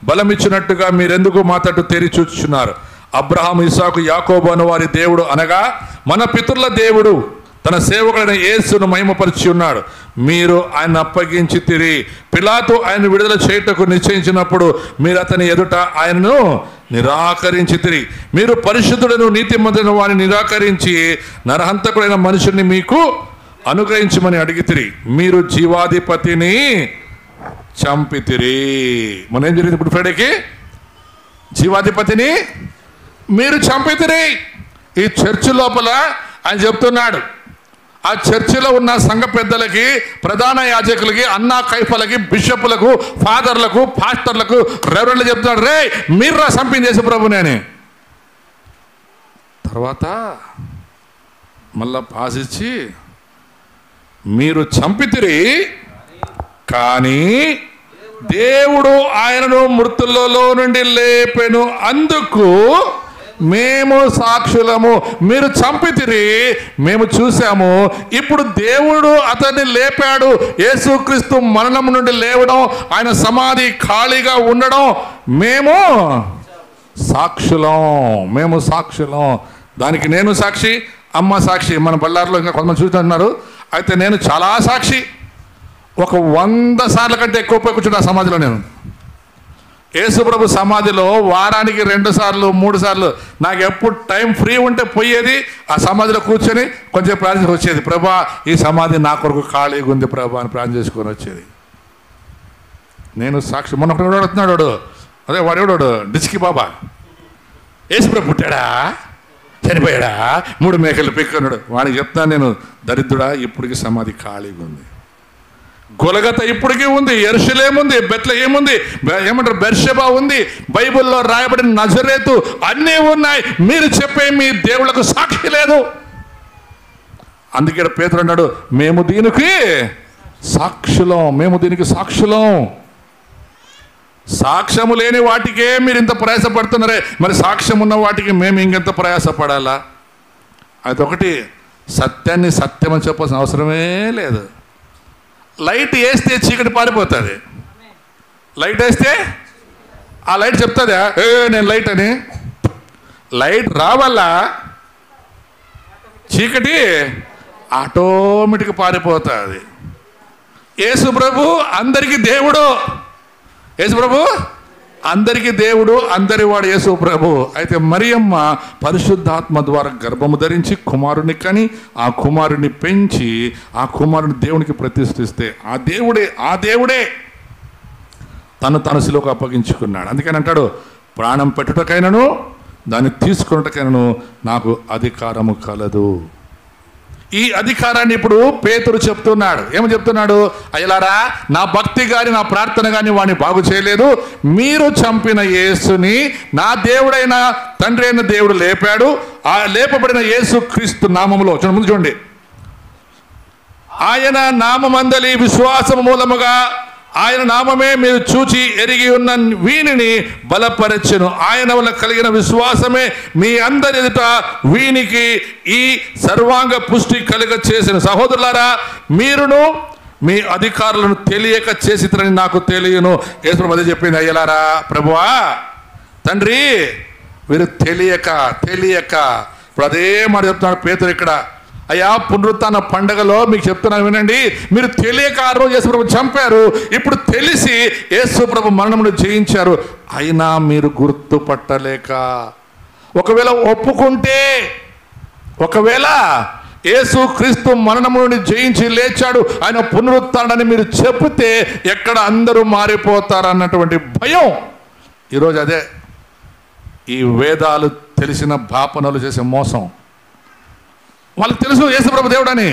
బలమిచ్చినట్టుగా మీరెందుకు మా తట్టు తెరి చూచుచున్నారు? అబ్రహాము, ఇస్సాకు, యాకోబు అను వారి దేవుడు అనగా మన పితరుల దేవుడు తన సేవకుడైన యేసును మహిమపరిచి ఉన్నాడు. మీరు ఆయన అప్పగించి తిరిగి పిలాతు ఆయన విడుదల చేయుటకు నిశ్చయించినప్పుడు మీరు అతని ఎదుట ఆయనను నిరాకరించి తిరిగి మీరు పరిశుద్ధులను నీతిమంతులను వారిని నిరాకరించి నరహంతకుడైన మనుషుల్ని మీకు అనుగ్రహించమని అడిగితిరి. మీరు జీవాధిపతిని చంపితిరి. మనం ఏం జరిగింది ఇప్పుడు? ఫ్రైడేకి జీవాధిపతిని మీరు చంపితిరి. ఈ చర్చి లోపల ఆయన చెప్తున్నాడు, ఆ చర్చిలో ఉన్న సంఘ పెద్దలకి, ప్రధాన యాజకులకి, అన్నా కైఫలకి, బిషపులకు, ఫాదర్లకు, పాస్టర్లకు, రెవరెండ్లు చెప్తున్నాడు, రే మీర్రా చంపించేసి ప్రభుని అని. తర్వాత మళ్ళా పాసిచ్చి మీరు చంపితిరి, కానీ దేవుడు ఆయనను మృతులలో నుండి లేపెను, అందుకు మేము సాక్షులము. మీరు చంపితిరి, మేము చూసాము. ఇప్పుడు దేవుడు అతన్ని లేపాడు. యేసుక్రీస్తు మరణం నుండి లేవడం, ఆయన సమాధి ఖాళీగా ఉండడం, మేము సాక్షులం. మేము సాక్షులం. దానికి నేను సాక్షి, అమ్మ సాక్షి. మన బళ్ళారిలో ఇంకా కొంతమంది చూస్తున్నారు. అయితే నేను చాలా సాక్షి. ఒక 100 సార్ల కంటే ఎక్కువ పోయి కూర్చుంటా ఆ సమాధిలో. నేను యేసుప్రభు సమాధిలో వారానికి 2 సార్లు 3 సార్లు నాకు ఎప్పుడు టైం ఫ్రీ ఉంటే పోయేది. ఆ సమాధిలో కూర్చొని కొంచెం ప్రార్థన వచ్చేది, ప్రభా ఈ సమాధి నా కొరకు ఖాళీగా ఉంది ప్రభా అని ప్రార్థన చేసుకొని వచ్చేది. నేను సాక్షి. మొన్న ఒకటి అడుగుతున్నాడు వాడు, అదే వాడేవాడు డిస్కి బాబా, యేసుప్రభు పుట్టాడా చనిపోయాడా 3 మేకలు పెక్కున్నాడు. వాడికి చెప్తాను నేను, దరిద్రుడా ఇప్పటికి సమాధి ఖాళీగా ఉంది. గొలగత ఇప్పటికీ ఉంది, యెరూషలేము ఉంది, బెత్లెహేము ఉంది, ఏమంటారు బెర్షెబా ఉంది, బైబిల్లో రాయబడిన నజరేతు అన్నీ ఉన్నాయి. మీరు చెప్పే మీ దేవుళ్ళకు సాక్షి లేదు. అందుకే పేతురు అన్నాడు, మేము దీనికి సాక్షులం. మేము దీనికి సాక్షులం. సాక్ష్యము లేని వాటికే మీరు ఇంత ప్రయాసపడుతున్నారే, మరి సాక్ష్యం ఉన్న వాటికి మేము ఇంకెంత ప్రయాసపడాలా? అదొకటి. సత్యాన్ని సత్యం అని చెప్పాల్సిన అవసరమే లేదు. లైట్ వేస్తే చీకటి పారిపోతుంది. లైట్ వేస్తే ఆ లైట్ చెప్తుందా నేను లైట్ అని? లైట్ రావాలా, చీకటి ఆటోమేటిక్గా పారిపోతుంది. యేసు ప్రభు అందరికీ దేవుడు. యేసు ప్రభు అందరికీ దేవుడు, అందరి వాడు యేసు ప్రభు. అయితే మరియమ్మ పరిశుద్ధాత్మ ద్వారా గర్భము ధరించి కుమారుని కని ఆ కుమారుని పెంచి ఆ కుమారుని దేవునికి ప్రతిష్ఠిస్తే ఆ దేవుడే తను శిలువకు అప్పగించుకున్నాడు. అందుకని అంటాడు, ప్రాణం పెట్టుటకైనను దాన్ని తీసుకున్నటకైనను నాకు అధికారము కలదు. ఈ అధికారాన్ని ఇప్పుడు పేతురు చెప్తున్నాడు. ఏమని చెప్తున్నాడు? అయ్యలారా, నా భక్తి కానీ నా ప్రార్థన కానీ వాడిని బాగు చేయలేదు. మీరు చంపిన యేసుని నా దేవుడైన తండ్రి అయిన దేవుడు లేపాడు. ఆ లేపబడిన యేసు క్రీస్తు నామములో ముందు చూడండి, ఆయన నామమందలి విశ్వాసము మూలముగా ఆయన నామమే మీరు చూచి ఎరిగి ఉన్న వీనిని బలపరచెను. ఆయన వల్ల కలిగిన విశ్వాసమే మీ అందరి ఎదుట వీనికి ఈ సర్వాంగ పుష్టి కలుగ చేసిన. సహోదరులారా, మీరును మీ అధికారులను తెలియక చేసిరని నాకు తెలియను. యేసు అదే చెప్పింది. అయ్యలారా, ప్రభువా తండ్రి, వీరు తెలియక ఇప్పుడు అదే మాట చెప్తున్నాడు పేతురు ఇక్కడ. అయ్యా, పునరుత్థాన పండగలో మీకు చెప్తున్నాను వినండి, మీరు తెలియక ఆ రోజు యేసుప్రభు చంపారు, ఇప్పుడు తెలిసి యేసుప్రభు మరణమును జయించారు, అయినా మీరు గుర్తుపట్టలేక. ఒకవేళ ఒప్పుకుంటే, ఒకవేళ యేసు క్రీస్తు మరణము నుండి జయించి లేచాడు, ఆయన పునరుత్థానాన్ని మీరు చెబితే ఎక్కడ అందరూ మారిపోతారు అన్నటువంటి భయం. ఈరోజు అదే ఈ వేదాలు తెలిసిన బాపనులు చేసే మోసం. వాళ్ళకి తెలుసు యేసుప్రభు దేవుడని,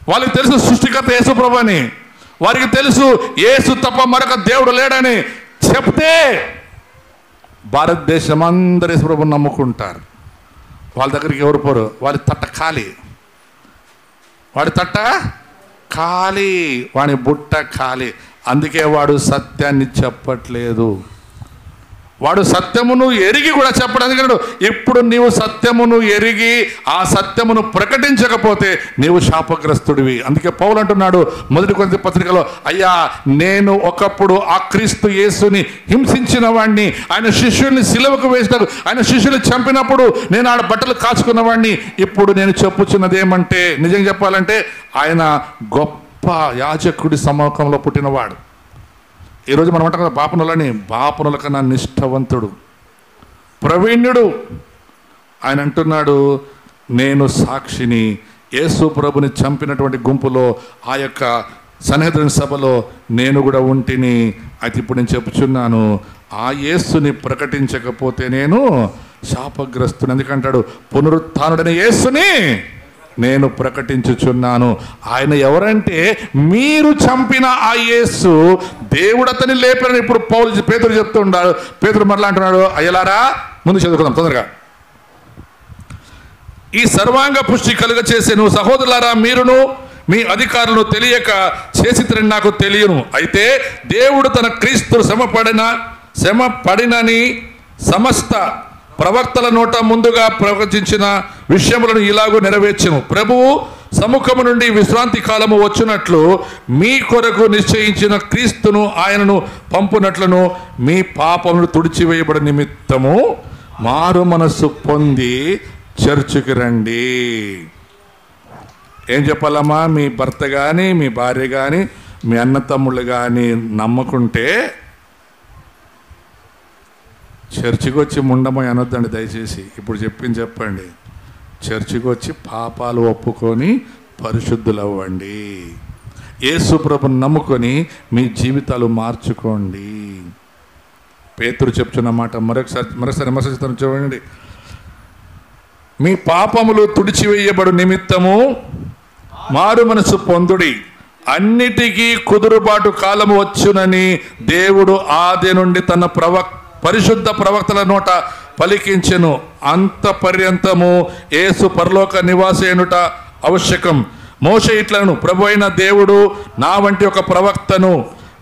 వాళ్ళకి తెలుసు సృష్టికర్త యేసుప్రభు అని, వారికి తెలుసు యేసు తప్ప మరొక దేవుడు లేడని చెప్తే భారతదేశం అందరూ యేసుప్రభుని నమ్ముకుంటారు. వాళ్ళ దగ్గరికి ఎవరు పోరు. వాడి తట్ట ఖాళీ, వాడి తట్ట ఖాళీ, వాడి బుట్ట ఖాళీ. అందుకే వాడు సత్యాన్ని చెప్పట్లేదు. వాడు సత్యమును ఎరిగి కూడా చెప్పడానికి, ఇప్పుడు నీవు సత్యమును ఎరిగి ఆ సత్యమును ప్రకటించకపోతే నీవు శాపగ్రస్తుడివి. అందుకే పౌలు అంటున్నాడు మొదటి కొరింథీ పత్రికలో, అయ్యా నేను ఒకప్పుడు ఆ క్రీస్తు యేసుని హింసించిన వాడిని, ఆయన శిష్యుల్ని సిలువకు వేసినాడు, ఆయన శిష్యుల్ని చంపినప్పుడు నేను ఆడ బట్టలు కాచుకున్న వాడిని. ఇప్పుడు నేను చెప్పుచున్నది ఏమంటే, నిజంగా చెప్పాలంటే ఆయన గొప్ప యాజకుడి సముఖంలో పుట్టినవాడు. ఈరోజు మనం అంటాం కదా బాపనులని, బాపనుల కన్నా నిష్ఠవంతుడు, ప్రవీణ్యుడు. ఆయన అంటున్నాడు, నేను సాక్షిని, యేసు ప్రభుని చంపినటువంటి గుంపులో ఆ యొక్క సన్హెద్రిన్ సభలో నేను కూడా ఉంటిని. అయితే ఇప్పుడు నేను చెప్పుచున్నాను, ఆ యేసుని ప్రకటించకపోతే నేను శాపగ్రస్తుని. ఎందుకంటాడు, పునరుత్థానుడైన యేసుని నేను ప్రకటించుచున్నాను. ఆయన ఎవరంటే మీరు చంపిన ఆ యేసు దేవుడు అతని లేపారని ఇప్పుడు పేతురు చెప్తూ ఉన్నాడు. పేతురు మరలా అంటున్నాడు, అయ్యలారా ముందు చదువుకుందాం తొందరగా. ఈ సర్వాంగ పుష్టి కలుగ చేసెను సహోదరులారా, మీరును మీ అధికారులను తెలియక చేసిరని నాకు తెలియను. అయితే దేవుడు తన క్రీస్తు శ్రమ పడినని సమస్త ప్రవక్తల నోట ముందుగా ప్రవచించిన విషయములను ఇలాగూ నెరవేర్చెను. ప్రభువు సముఖము నుండి విశ్రాంతి కాలము వచ్చినట్లు మీ కొరకు నిశ్చయించిన క్రీస్తును ఆయనను పంపునట్లను మీ పాపములు తుడిచివేయబడి నిమిత్తము మారు మనస్సు పొంది చర్చికి రండి. ఏం చెప్పాలమ్మా, మీ భర్త కానీ మీ భార్య కానీ మీ అన్న తమ్ముళ్ళు కానీ నమ్మకుంటే చర్చికి వచ్చి ముండమని అనొద్దండి దయచేసి. ఇప్పుడు చెప్పండి, చర్చికి వచ్చి పాపాలు ఒప్పుకొని పరిశుద్ధులవ్వండి. యేసు ప్రభుని నమ్ముకొని మీ జీవితాలు మార్చుకోండి. పేతురు చెప్తున్న మాట మరొకసారి చూడండి. మీ పాపములు తుడిచివేయబడు నిమిత్తము మారు మనసు పొందుడి, అన్నిటికీ కుదురుబాటు కాలము వచ్చునని దేవుడు ఆది నుండి తన పరిశుద్ధ ప్రవక్తల నోట పలికించెను. అంత పర్యంతము యేసు పరలోక నివాసేనుట ఆవశ్యకం. మోషే ఇట్లను, ప్రభు అయిన దేవుడు నా వంటి ఒక ప్రవక్తను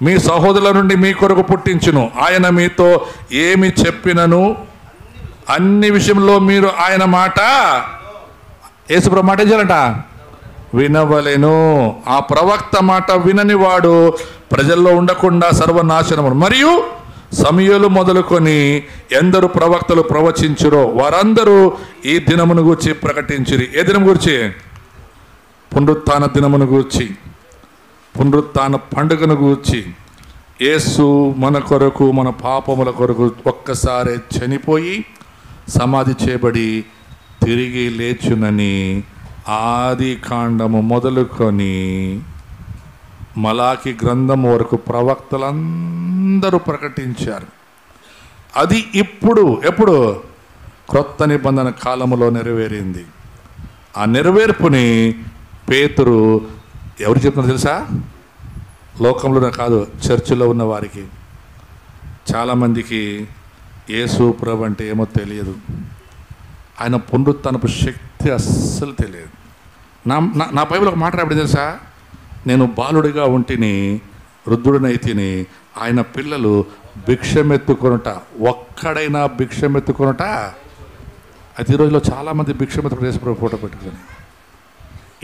మీ సహోదరుల నుండి మీ కొరకు పుట్టించును. ఆయన మీతో ఏమి చెప్పినను అన్ని విషయంలో మీరు ఆయన మాట, యేసు ప్రభు మాట ఏం చేయాలంట, వినవలెను. ఆ ప్రవక్త మాట వినని వాడు ప్రజల్లో ఉండకుండా సర్వనాశనము. మరియు సమయలు మొదలుకొని ఎందరు ప్రవక్తలు ప్రవచించురో వారందరూ ఈ దినమును గూర్చి ప్రకటించిరి. ఏ దినం గురించి? పునరుత్థాన దినమును గూర్చి, పునరుత్థాన పండుగను గూర్చి. యేసు మన కొరకు మన పాపముల కొరకు ఒక్కసారి చనిపోయి సమాధి చేయబడి తిరిగి లేచునని ఆది కాండము మొదలుకొని మలాకి గ్రంథం వరకు ప్రవక్తలందరూ ప్రకటించారు. అది ఎప్పుడు క్రొత్త నిబంధన కాలములో నెరవేరింది. ఆ నెరవేర్పుని పేతురు ఎవరు చెప్తున్నారు తెలుసా? లోకంలోనే కాదు, చర్చిలో ఉన్న వారికి. చాలామందికి యేసు ప్రభు అంటే ఏమో తెలియదు, ఆయన పునరుత్థానపు శక్తి అస్సలు తెలియదు. నా బైబిల్ ఒక మాట రాబడి తెలుసా, నేను బాలుడిగా ఉంటిని, వృద్ధుడినైతిని, ఆయన పిల్లలు భిక్షమెత్తుకొనుట, ఒక్కడైనా భిక్షమెత్తుకొనుట. అయితే ఈ రోజులో చాలామంది భిక్షమెత్తుకుని యేసుప్రభు ఫోటో పెట్టుకొని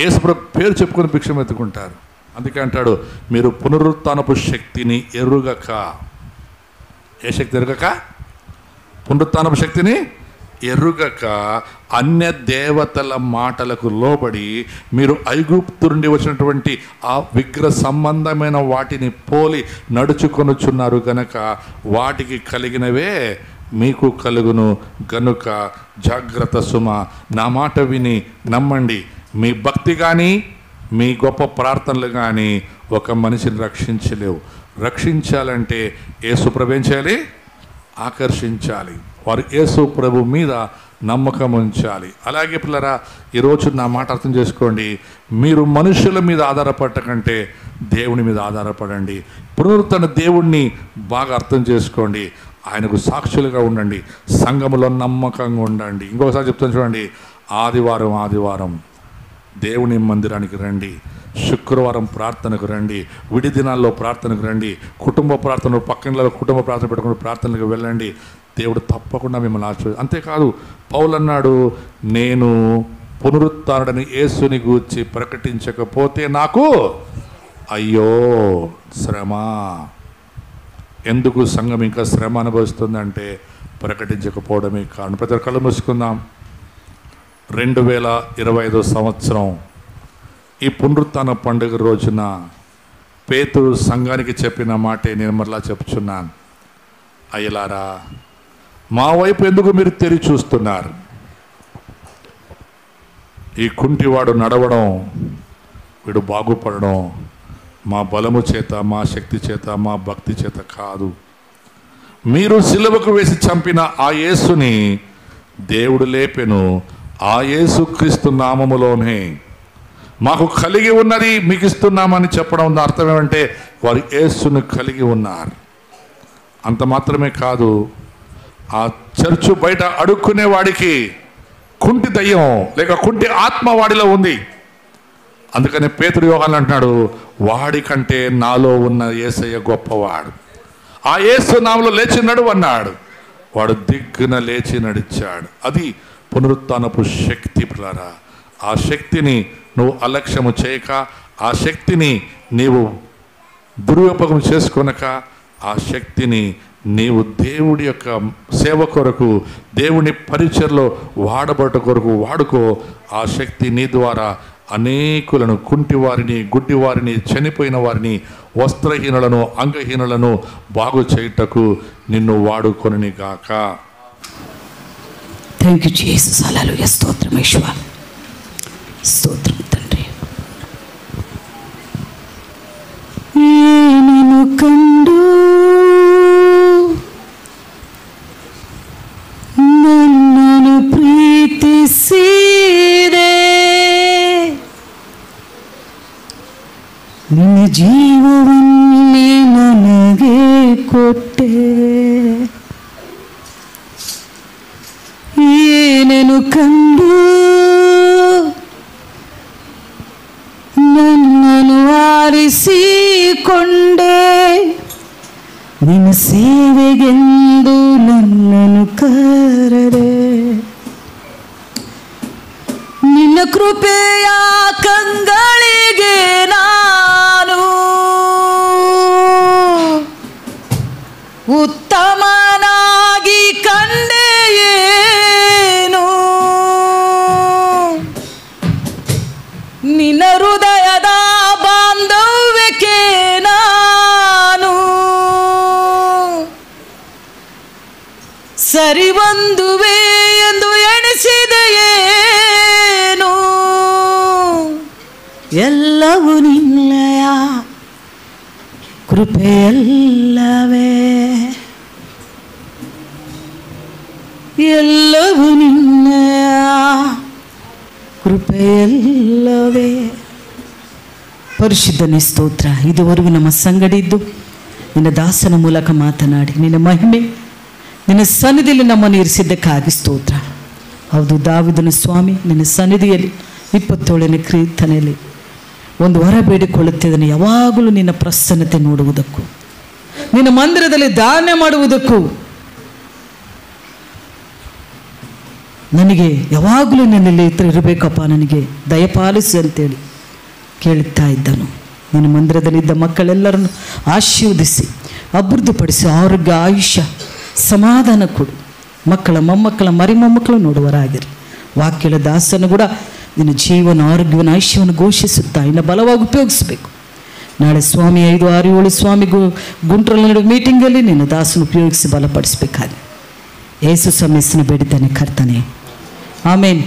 యేసుప్రభు పేరు చెప్పుకొని భిక్షమెత్తుకుంటారు. అందుకే అంటాడు, మీరు పునరుత్థానపు శక్తిని ఎరుగక. ఏ శక్తి ఎరుగక? పునరుత్థానపు శక్తిని ఎరుగక అన్య దేవతల మాటలకు లోబడి మీరు ఐగుప్తు నుండి వచ్చినటువంటి ఆ విగ్రహ సంబంధమైన వాటిని పోలి నడుచుకొనుచున్నారు గనక వాటికి కలిగినవే మీకు కలుగును గనుక జాగ్రత్త సుమ. నా మాట విని నమ్మండి, మీ భక్తి కానీ మీ గొప్ప ప్రార్థనలు కానీ ఒక మనిషిని రక్షించలేవు. రక్షించాలంటే యేసు ప్రభు ఏం చేయాలి? ఆకర్షించాలి. వారు యేసు ప్రభు మీద నమ్మకం ఉంచాలి. అలాగే పిల్లరా, ఈరోజు నా మాట అర్థం చేసుకోండి. మీరు మనుషుల మీద ఆధారపడకంటే దేవుని మీద ఆధారపడండి. పునరుద్ధరణ దేవుణ్ణి బాగా అర్థం చేసుకోండి. ఆయనకు సాక్షులుగా ఉండండి. సంఘములో నమ్మకంగా ఉండండి. ఇంకొకసారి చెప్తాను చూడండి. ఆదివారం దేవుని మందిరానికి రండి. శుక్రవారం ప్రార్థనకు రండి. విడి దినాల్లో ప్రార్థనకు రండి. కుటుంబ ప్రార్థన, పక్కన కుటుంబ ప్రార్థన పెట్టుకుని ప్రార్థనలకు వెళ్ళండి. దేవుడు తప్పకుండా మిమ్మల్ని ఆశీర్వదిస్తాడు. అంతేకాదు, పౌలు అన్నాడు, నేను పునరుత్థానుడని యేసుని గూర్చి ప్రకటించకపోతే నాకు అయ్యో శ్రమ. ఎందుకు సంఘం ఇంకా శ్రమ అనుభవిస్తుందంటే ప్రకటించకపోవడమే కారణం. ప్రతి కళ్ళు మూసుకుందాం. 2025 సంవత్సరం ఈ పునరుత్థాన పండుగ రోజున పేతురు సంఘానికి చెప్పిన మాటే నేను మరలా చెప్తున్నాను. అయ్యలారా, మా వైపు ఎందుకు మీరు తెరి చూస్తున్నారు? ఈ కుంటివాడు నడవడం, వీడు బాగుపడడం మా బలము చేత, మా శక్తి చేత, మా భక్తి చేత కాదు. మీరు సిలువకు వేసి చంపిన ఆ యేసుని దేవుడు లేపెను. ఆ యేసు క్రీస్తు నామములోనే మాకు కలిగి ఉన్నది మీకు ఇస్తున్నామని చెప్పడం అర్థం ఏమంటే వారు యేసును కలిగి ఉన్నారు. అంత మాత్రమే కాదు, ఆ చర్చు బయట అడుక్కునే వాడికి కుంటి దయ్యం లేక కుంటి ఆత్మ వాడిలో ఉంది. అందుకని పేతురు యోహాను అంటున్నాడు, వాడికంటే నాలో ఉన్న యేసయ్య గొప్పవాడు. ఆ యేసు నామములో లేచి నడువు అన్నాడు. వాడు దిగ్గున లేచి నడిచాడు. అది పునరుత్థానపు శక్తి పిల్లరా. ఆ శక్తిని నువ్వు అలక్ష్యము చేయక, ఆ శక్తిని నీవు దుర్వినియోగం చేసుకొనక, ఆ శక్తిని నీవు దేవుడి యొక్క సేవ కొరకు, దేవుని పరిచర్లో వాడబట్ట కొరకు వాడుకో. ఆ శక్తి నీ ద్వారా అనేకులను, కుంటివారిని, గుడ్డివారిని, చనిపోయిన వారిని, వస్త్రహీనులను, అంగహీనులను బాగు చేయుటకు నిన్ను వాడుకొనిని గాక. Thank you Jesus. హల్లెలూయా. స్తోత్రం యేషువా. స్తోత్రం తండ్రి. నిన్ను కండు నన్ను ಪ್ರೀತಿಸಿದೆ, ನಿನ್ನ ಜೀವವನ್ನೇ ನನಗೆ ಕೊಟ್ಟೆ. ಏನನ್ನು ಕಂಡು ನನ್ನನ್ನು ಆರಿಸಿಕೊಂಡೆ, ನಿನ್ನ ಸೇವೆಗೆಂದು ನನ್ನನ್ನು ಕರೆದೆ. ನಿನ್ನ ಕೃಪೆಯ ಕಂಗಳಿಗೆ ನಾನು ಉತ್ತಮನಾಗಿ ಕಂಡೆಯೇನು. ನಿನ್ನ ಹೃದಯದ ಬಾಂಧವ್ಯಕ್ಕೆ ನಾನು ಸರಿ ಬಂದುವೆ ಎಂದು ಎಣಿಸಿದೆಯೇನು. ಎಲ್ಲವೂ ನಿನ್ನಯ ಕೃಪೆಯಲ್ಲವೇ, ಎಲ್ಲವೂ ನಿನ್ನಯ ಕೃಪೆಯಲ್ಲವೇ. ಪರಿಶುದ್ಧನೇ ಸ್ತೋತ್ರ. ಇದುವರೆಗೂ ನಮ್ಮ ಸಂಗಡಿದ್ದು ನಿನ್ನ ದಾಸನ ಮೂಲಕ ಮಾತನಾಡಿ ನಿನ್ನ ಮಹಿಮೆ, ನಿನ್ನ ಸನ್ನಿಧಿಯಲ್ಲಿ ನಮ್ಮನ್ನು ಇರಿಸಿದ್ದಕ್ಕಾಗಿ ಸ್ತೋತ್ರ. ಹೌದು, ದಾವೀದನ ಸ್ವಾಮಿ ನಿನ್ನ ಸನ್ನಿಧಿಯಲ್ಲಿ 27ನೇ ಕೀರ್ತನೆಯಲ್ಲಿ ಒಂದು ವರ ಬೇಡಿಕೊಳ್ಳುತ್ತಿದ್ದಾನೆ, ಯಾವಾಗಲೂ ನಿನ್ನ ಪ್ರಸನ್ನತೆ ನೋಡುವುದಕ್ಕೂ, ನಿನ್ನ ಮಂದಿರದಲ್ಲಿ ದಾನ ಮಾಡುವುದಕ್ಕೂ, ನನಗೆ ಯಾವಾಗಲೂ ನಿನ್ನಲ್ಲಿ ಇರಬೇಕಪ್ಪ, ನನಗೆ ದಯಪಾಲಿಸು ಅಂತೇಳಿ ಕೇಳುತ್ತಾ ಇದ್ದನು. ನಿನ್ನ ಮಂದಿರದಲ್ಲಿದ್ದ ಮಕ್ಕಳೆಲ್ಲರನ್ನು ಆಶೀರ್ವದಿಸಿ ಅಭಿವೃದ್ಧಿಪಡಿಸಿ ಆರೋಗ್ಯ, ಆಯುಷ್ಯ, ಸಮಾಧಾನ ಕೊಡು. ಮಕ್ಕಳ, ಮೊಮ್ಮಕ್ಕಳ, ಮರಿಮೊಮ್ಮಕ್ಕಳು ನೋಡುವರಾಗಿರಿ. ವಾಕ್ಯದ ದಾಸನು ಕೂಡ ನಿನ್ನ ಜೀವನ, ಆರೋಗ್ಯವನ್ನು, ಆಯುಷ್ಯವನ್ನು ಘೋಷಿಸುತ್ತಾ ಇನ್ನು ಬಲವಾಗಿ ಉಪಯೋಗಿಸಬೇಕು. ನಾಳೆ ಸ್ವಾಮಿ 5, 6, 7 ಸ್ವಾಮಿ ಗುಂಟ್ರಲ್ಲಿ ನಡೆಯುವ ಮೀಟಿಂಗಲ್ಲಿ ನಿನ್ನ ದಾಸನ ಉಪಯೋಗಿಸಿ ಬಲಪಡಿಸಬೇಕಾಗಿ ಯೇಸು ಸ್ವಾಮಿ ಹೆಸರಿನ ಬೇಡಿದ್ದೇನೆ ಕರ್ತನೇ, ಆಮೇನ್.